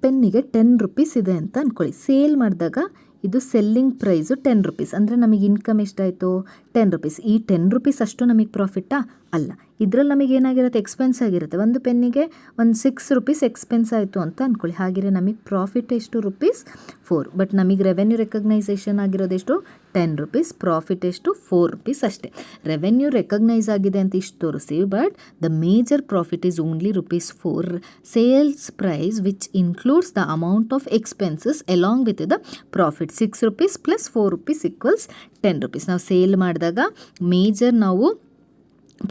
ಪೆನ್ನಿಗೆ 10 ರೂಪೀಸ್ ಇದೆ ಅಂತ ಅಂದ್ಕೊಳ್ಳಿ. ಸೇಲ್ ಮಾಡಿದಾಗ ಇದು ಸೆಲ್ಲಿಂಗ್ ಪ್ರೈಸು 10 ರೂಪೀಸ್. ಅಂದರೆ ನಮಗೆ ಇನ್ಕಮ್ ಎಷ್ಟಾಯಿತು, 10 ರೂಪೀಸ್. ಈ 10 ರೂಪೀಸ್ ಅಷ್ಟು ನಮಗೆ ಪ್ರಾಫಿಟ್ಟಾ? ಅಲ್ಲ. ಇದರಲ್ಲಿ ನಮಗೆ ಏನಾಗಿರುತ್ತೆ, ಎಕ್ಸ್ಪೆನ್ಸ್ ಆಗಿರುತ್ತೆ. ಒಂದು ಪೆನ್ನಿಗೆ ಒಂದು 6 ರೂಪೀಸ್ ಎಕ್ಸ್ಪೆನ್ಸ್ ಆಯಿತು ಅಂತ ಅಂದ್ಕೊಳ್ಳಿ. ಹಾಗೆಯೇ ನಮಗೆ ಪ್ರಾಫಿಟ್ ಎಷ್ಟು, ರೂಪೀಸ್ 4. ಬಟ್ ನಮಗೆ ರೆವೆನ್ಯೂ ರೆಕಗ್ನೈಸೇಷನ್ ಆಗಿರೋದೆಷ್ಟು, 10 ರೂಪೀಸ್. ಪ್ರಾಫಿಟ್ ಎಷ್ಟು, 4 ರೂಪೀಸ್ ಅಷ್ಟೇ. ರೆವೆನ್ಯೂ ರೆಕಗ್ನೈಸ್ ಆಗಿದೆ ಅಂತ ಇಷ್ಟು ತೋರಿಸ್ತೀವಿ, but the major profit is only rupees 4. Sales price which includes the amount of expenses along with the profit. 6 rupees plus 4 rupees equals 10 rupees. ನಾವು sale ಮಾಡಿದಾಗ major ನಾವು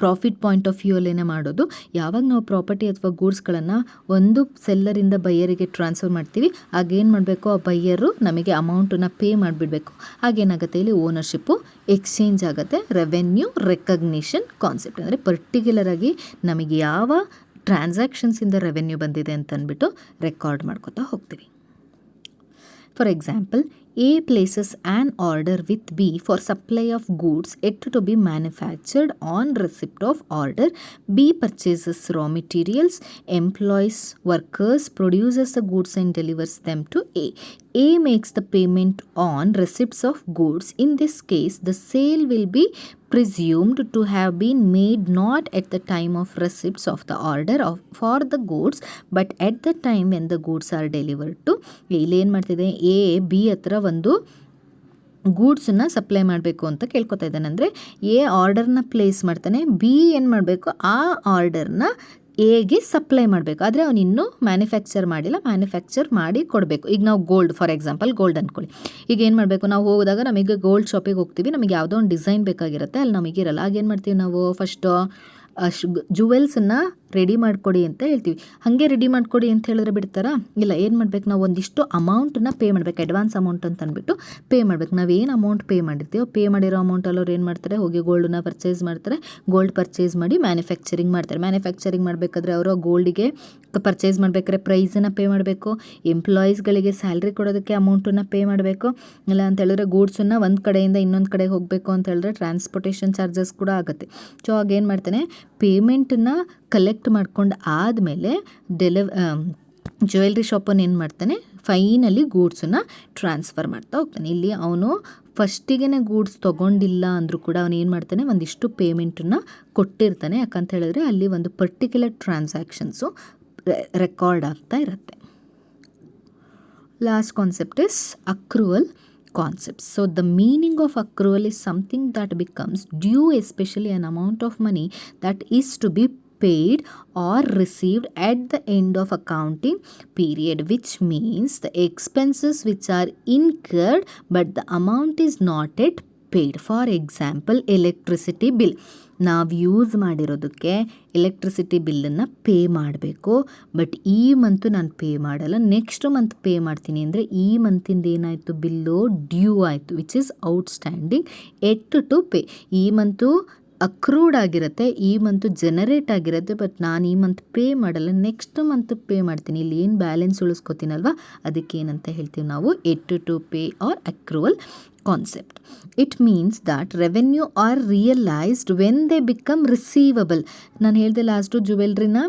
profit point of view ಅಲ್ಲೇನೆ ಮಾಡೋದು. ಯಾವಾಗ ನಾವು ಪ್ರಾಪರ್ಟಿ ಅಥವಾ ಗೂಡ್ಸ್ಗಳನ್ನು ಒಂದು ಸೆಲ್ಲರಿಂದ ಬೈಯರಿಗೆ transfer ಮಾಡ್ತೀವಿ, ಆಗೇನು ಮಾಡಬೇಕು, ಆ ಬೈಯರು ನಮಗೆ ಅಮೌಂಟನ್ನು ಪೇ ಮಾಡಿಬಿಡಬೇಕು. ಆಗೇನಾಗುತ್ತೆ, ಇಲ್ಲಿ ಓನರ್ಶಿಪ್ಪು ಎಕ್ಸ್ಚೇಂಜ್ ಆಗುತ್ತೆ. ರೆವೆನ್ಯೂ ರೆಕಗ್ನಿಷನ್ ಕಾನ್ಸೆಪ್ಟ್ ಅಂದರೆ ಪರ್ಟಿಕ್ಯುಲರ್ ಆಗಿ ನಮಗೆ ಯಾವ ಟ್ರಾನ್ಸಾಕ್ಷನ್ಸಿಂದ ರೆವೆನ್ಯೂ ಬಂದಿದೆ ಅಂತ ಅಂದ್ಬಿಟ್ಟು ರೆಕಾರ್ಡ್ ಮಾಡ್ಕೊತಾ ಹೋಗ್ತೀವಿ. For example, A places an order with B for supply of goods yet to be manufactured. On receipt of order, B purchases raw materials, employs workers, produces the goods and delivers them to A. A makes the payment on receipts of goods. In this case, the sale will be presumed to have been made not at the time of receipts of the order for the goods but at the time when the goods are delivered to. ಇಲ್ಲಿ ಏನು ಮಾಡ್ತಿದೆ, A B ಹತ್ರ ಒಂದು ಗೂಡ್ಸನ್ನು supply ಮಾಡಬೇಕು ಅಂತ ಕೇಳ್ಕೊತಾ ಇದ್ದಾನೆ. ಅಂದರೆ ಎ ಆರ್ಡರ್ನ ಪ್ಲೇಸ್ ಮಾಡ್ತಾನೆ, ಬಿ ಏನು ಮಾಡಬೇಕು, ಆ ಆರ್ಡರ್ನ ಎಗೆ ಸಪ್ಲೈ ಮಾಡಬೇಕು. ಆದರೆ ಅವನು ಇನ್ನೂ ಮ್ಯಾನುಫ್ಯಾಕ್ಚರ್ ಮಾಡಿಲ್ಲ, ಮ್ಯಾನುಫ್ಯಾಕ್ಚರ್ ಮಾಡಿ ಕೊಡಬೇಕು. ಈಗ ನಾವು ಗೋಲ್ಡ್, ಫಾರ್ ಎಕ್ಸಾಂಪಲ್ ಗೋಲ್ಡ್ ಅಂದ್ಕೊಳ್ಳಿ. ಈಗ ಏನು ಮಾಡಬೇಕು, ನಾವು ಹೋದಾಗ ನಮಗೆ ಗೋಲ್ಡ್ ಶಾಪಿಗೆ ಹೋಗ್ತೀವಿ, ನಮಗೆ ಯಾವುದೋ ಒಂದು ಡಿಸೈನ್ ಬೇಕಾಗಿರುತ್ತೆ, ಅಲ್ಲಿ ನಮಗಿರಲ್ಲ. ಆಗೇನು ಮಾಡ್ತೀವಿ ನಾವು, ಫಸ್ಟು ಜುವೆಲ್ಸನ್ನು ರೆಡಿ ಮಾಡಿಕೊಡಿ ಅಂತ ಹೇಳ್ತೀವಿ. ಹಾಗೆ ರೆಡಿ ಮಾಡಿಕೊಡಿ ಅಂತ ಹೇಳಿದ್ರೆ ಬಿಡ್ತಾರಾ? ಇಲ್ಲ. ಏನು ಮಾಡಬೇಕು, ನಾವು ಒಂದಿಷ್ಟು ಅಮೌಂಟನ್ನ ಪೇ ಮಾಡಬೇಕು, ಅಡ್ವಾನ್ಸ್ ಅಮೌಂಟ್ ಅಂತ ಅಂದ್ಬಿಟ್ಟು ಪೇ ಮಾಡಬೇಕು. ನಾವೇನು ಅಮೌಂಟ್ ಪೇ ಮಾಡಿರ್ತೀವೋ ಪೇ ಮಾಡಿರೋ ಅಮೌಂಟಲ್ಲಿ ಅವ್ರು ಏನು ಮಾಡ್ತಾರೆ, ಹೋಗಿ ಗೋಲ್ಡನ್ನ ಪರ್ಚೇಸ್ ಮಾಡ್ತಾರೆ. ಗೋಲ್ಡ್ ಪರ್ಚೇಸ್ ಮಾಡಿ ಮ್ಯಾನುಫ್ಯಾಕ್ಚರಿಂಗ್ ಮಾಡ್ತಾರೆ. ಮ್ಯಾನುಫ್ಯಾಕ್ಚರಿಂಗ್ ಮಾಡಬೇಕಾದ್ರೆ ಅವರು ಗೋಲ್ಡಿಗೆ ಪರ್ಚೇಸ್ ಮಾಡಬೇಕಾದ್ರೆ ಪ್ರೈಸನ್ನು ಪೇ ಮಾಡಬೇಕು. ಎಂಪ್ಲಾಯೀಸ್ಗಳಿಗೆ ಸ್ಯಾಲ್ರಿ ಕೊಡೋದಕ್ಕೆ ಅಮೌಂಟನ್ನು ಪೇ ಮಾಡಬೇಕು. ಇಲ್ಲ ಅಂತ ಹೇಳಿದ್ರೆ ಗೂಡ್ಸನ್ನು ಒಂದು ಕಡೆಯಿಂದ ಇನ್ನೊಂದು ಕಡೆಗೆ ಹೋಗಬೇಕು ಅಂತ ಹೇಳಿದ್ರೆ ಟ್ರಾನ್ಸ್ಪೋರ್ಟೇಷನ್ ಚಾರ್ಜಸ್ ಕೂಡ ಆಗುತ್ತೆ. ಸೊ ಆಗೇನು ಮಾಡ್ತಾನೆ, ಪೇಮೆಂಟನ್ನು ಕಲೆಕ್ಟ್ ಮಾಡ್ಕೊಂಡು ಆದಮೇಲೆ ಜ್ಯುವೆಲ್ರಿ ಶಾಪನ್ನು ಏನು ಮಾಡ್ತಾನೆ, ಫೈನಲಿ ಗೂಡ್ಸನ್ನು ಟ್ರಾನ್ಸ್ಫರ್ ಮಾಡ್ತಾ ಹೋಗ್ತಾನೆ. ಇಲ್ಲಿ ಅವನು ಫಸ್ಟಿಗೆ ಗೂಡ್ಸ್ ತೊಗೊಂಡಿಲ್ಲ ಅಂದರೂ ಕೂಡ ಅವನು ಏನು ಮಾಡ್ತಾನೆ, ಒಂದಿಷ್ಟು ಪೇಮೆಂಟನ್ನು ಕೊಟ್ಟಿರ್ತಾನೆ. ಯಾಕಂತ ಹೇಳಿದ್ರೆ ಅಲ್ಲಿ ಒಂದು ಪರ್ಟಿಕ್ಯುಲರ್ ಟ್ರಾನ್ಸಾಕ್ಷನ್ಸು ರೆಕಾರ್ಡ್ ಆಗ್ತಾ ಇರುತ್ತೆ. Last concept is accrual concepts. So the meaning of accrual is something that becomes due, especially an amount of money that is to be paid or received at the end of accounting period, which means the expenses which are incurred but the amount is not yet paid. For example, electricity bill. ನಾವು use ಮಾಡಿರೋದಕ್ಕೆ electricity ಬಿಲ್ಲನ್ನು pay ಮಾಡಬೇಕು. But ಈ month ನಾನು pay ಮಾಡಲ್ಲ, next month pay ಮಾಡ್ತೀನಿ ಅಂದರೆ ಈ ಮಂತಿಂದ ಏನಾಯಿತು, ಬಿಲ್ಲು ಡ್ಯೂ ಆಯಿತು, which is outstanding, yet to pay. ಈ ಮಂತು ಅಕ್ರೂಡ್ ಆಗಿರುತ್ತೆ, ಈ ಮಂತು ಜನರೇಟ್ ಆಗಿರುತ್ತೆ, ಬಟ್ ನಾನು ಈ ಮಂತ್ ಪೇ ಮಾಡಲ್ಲ, ನೆಕ್ಸ್ಟ್ ಮಂತ್ ಪೇ ಮಾಡ್ತೀನಿ. ಇಲ್ಲಿ ಏನು ಬ್ಯಾಲೆನ್ಸ್ ಉಳಿಸ್ಕೊತೀನಲ್ವ, ಅದಕ್ಕೆ ಏನಂತ ಹೇಳ್ತೀವಿ ನಾವು, yet to pay or accrual concept. It means that revenue R realised when they become receivable. ನಾನು ಹೇಳಿದೆ ಲಾಸ್ಟು ಜ್ಯುವೆಲ್ರಿನ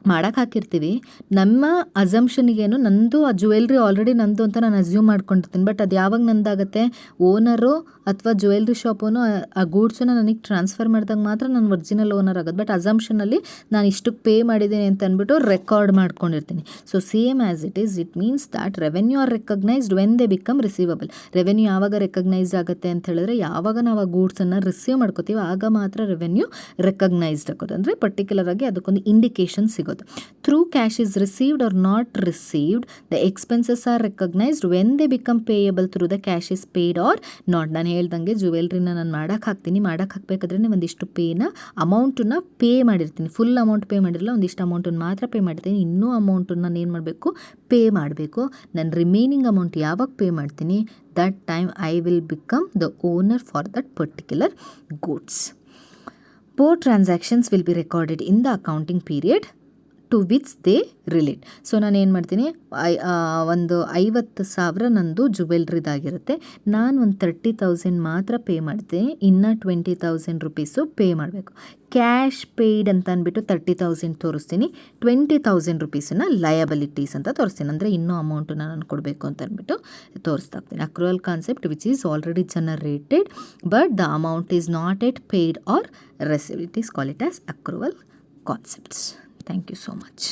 ಮಾಡೋಕ್ಕೆ ಹಾಕಿರ್ತೀವಿ, ನಮ್ಮ ಅಸಂಪ್ಷನಿಗೇನು ನಂದು ಆ ಜ್ಯುವೆಲ್ರಿ ಆಲ್ರೆಡಿ ನಂದು ಅಂತ ನಾನು ಅಸ್ಯೂಮ್ ಮಾಡ್ಕೊಂಡಿರ್ತೀನಿ. ಬಟ್ ಅದು ಯಾವಾಗ ನಂದಾಗುತ್ತೆ, ಓನರು ಅಥವಾ ಜ್ಯುವೆಲ್ರಿ ಶಾಪೋನು ಆ ಗೂಡ್ಸನ್ನ ನನಗೆ ಟ್ರಾನ್ಸ್ಫರ್ ಮಾಡಿದಾಗ ಮಾತ್ರ ನಾನು ಒರಿಜಿನಲ್ ಓನರ್ ಆಗೋದು. ಬಟ್ ಅಸಂಪ್ಷನಲ್ಲಿ ನಾನು ಇಷ್ಟಕ್ಕೆ ಪೇ ಮಾಡಿದ್ದೀನಿ ಅಂತ ಅಂದ್ಬಿಟ್ಟು ರೆಕಾರ್ಡ್ ಮಾಡ್ಕೊಂಡಿರ್ತೀನಿ. So same as it is, it means that revenue are recognised when they become receivable. Revenue ಯಾವಾಗ ರೆಕಗ್ನೈಸ್ ಆಗುತ್ತೆ ಅಂತ ಹೇಳಿದ್ರೆ, ಯಾವಾಗ ನಾವು ಆ ಗೂಡ್ಸನ್ನು ರಿಸೀವ್ ಮಾಡ್ಕೋತೀವಿ ಆಗ ಮಾತ್ರ ರೆವೆನ್ಯೂ ರೆಕಗ್ನೈಸ್ಡ್ ಆಗೋದು. ಅಂದರೆ ಪರ್ಟಿಕ್ಯುಲರ್ ಆಗಿ ಅದಕ್ಕೊಂದು ಇಂಡಿಕೇಶನ್ ಸಿಗೋದು. Through cash is received or not received, the expenses are recognized when they become payable through the cash is paid or not. ನಾನು ಹೇಳ್ದಂಗೆ ಜ್ಯುವೆಲ್ರಿನ ನಾನು ಮಾಡೋಕ್ಕೆ ಹಾಕ್ತೀನಿ, ಮಾಡೋಕ್ಕೆ ಹಾಕಬೇಕಾದ್ರೆ ಒಂದಿಷ್ಟು ಅಮೌಂಟನ್ನು ಪೇ ಮಾಡಿರ್ತೀನಿ, ಫುಲ್ ಅಮೌಂಟ್ ಪೇ ಮಾಡಿರಲ್ಲ, ಒಂದಿಷ್ಟು ಅಮೌಂಟನ್ನು ಮಾತ್ರ ಪೇ ಮಾಡಿರ್ತೀನಿ. ಇನ್ನೂ ಅಮೌಂಟನ್ನು ನಾನು ಏನು ಮಾಡಬೇಕು, ಪೇ ಮಾಡಬೇಕು. ನಾನು ರಿಮೈನಿಂಗ್ ಅಮೌಂಟ್ ಯಾವಾಗ ಪೇ ಮಾಡ್ತೀನಿ, that time I will become the owner for that particular goods. Both transactions will be recorded in the accounting period to which they relate. So ನಾನು ಏನು ಮಾಡ್ತೀನಿ, ಒಂದು 50,000 ನಂದು ಜ್ಯುವೆಲ್ರಿದಾಗಿರುತ್ತೆ, ನಾನು ಒಂದು 30,000 ಮಾತ್ರ ಪೇ ಮಾಡ್ತೀನಿ, ಇನ್ನು 20,000 ರುಪೀಸು ಪೇ ಮಾಡಬೇಕು. ಕ್ಯಾಶ್ ಪೇಯ್ಡ್ ಅಂತ ಅಂದ್ಬಿಟ್ಟು 30,000 ತೋರಿಸ್ತೀನಿ, 20,000 ರುಪೀಸನ್ನ ಲಯಬಿಲಿಟೀಸ್ ಅಂತ ತೋರಿಸ್ತೀನಿ. ಅಂದರೆ ಇನ್ನೂ ಅಮೌಂಟನ್ನು ನಾನು ಕೊಡಬೇಕು ಅಂತ ಅಂದ್ಬಿಟ್ಟು ತೋರಿಸ್ತಾ ಇರ್ತೀನಿ. Accrual concept which is already generated but the amount is not yet paid or received, it is call it as accrual concepts. Thank you so much.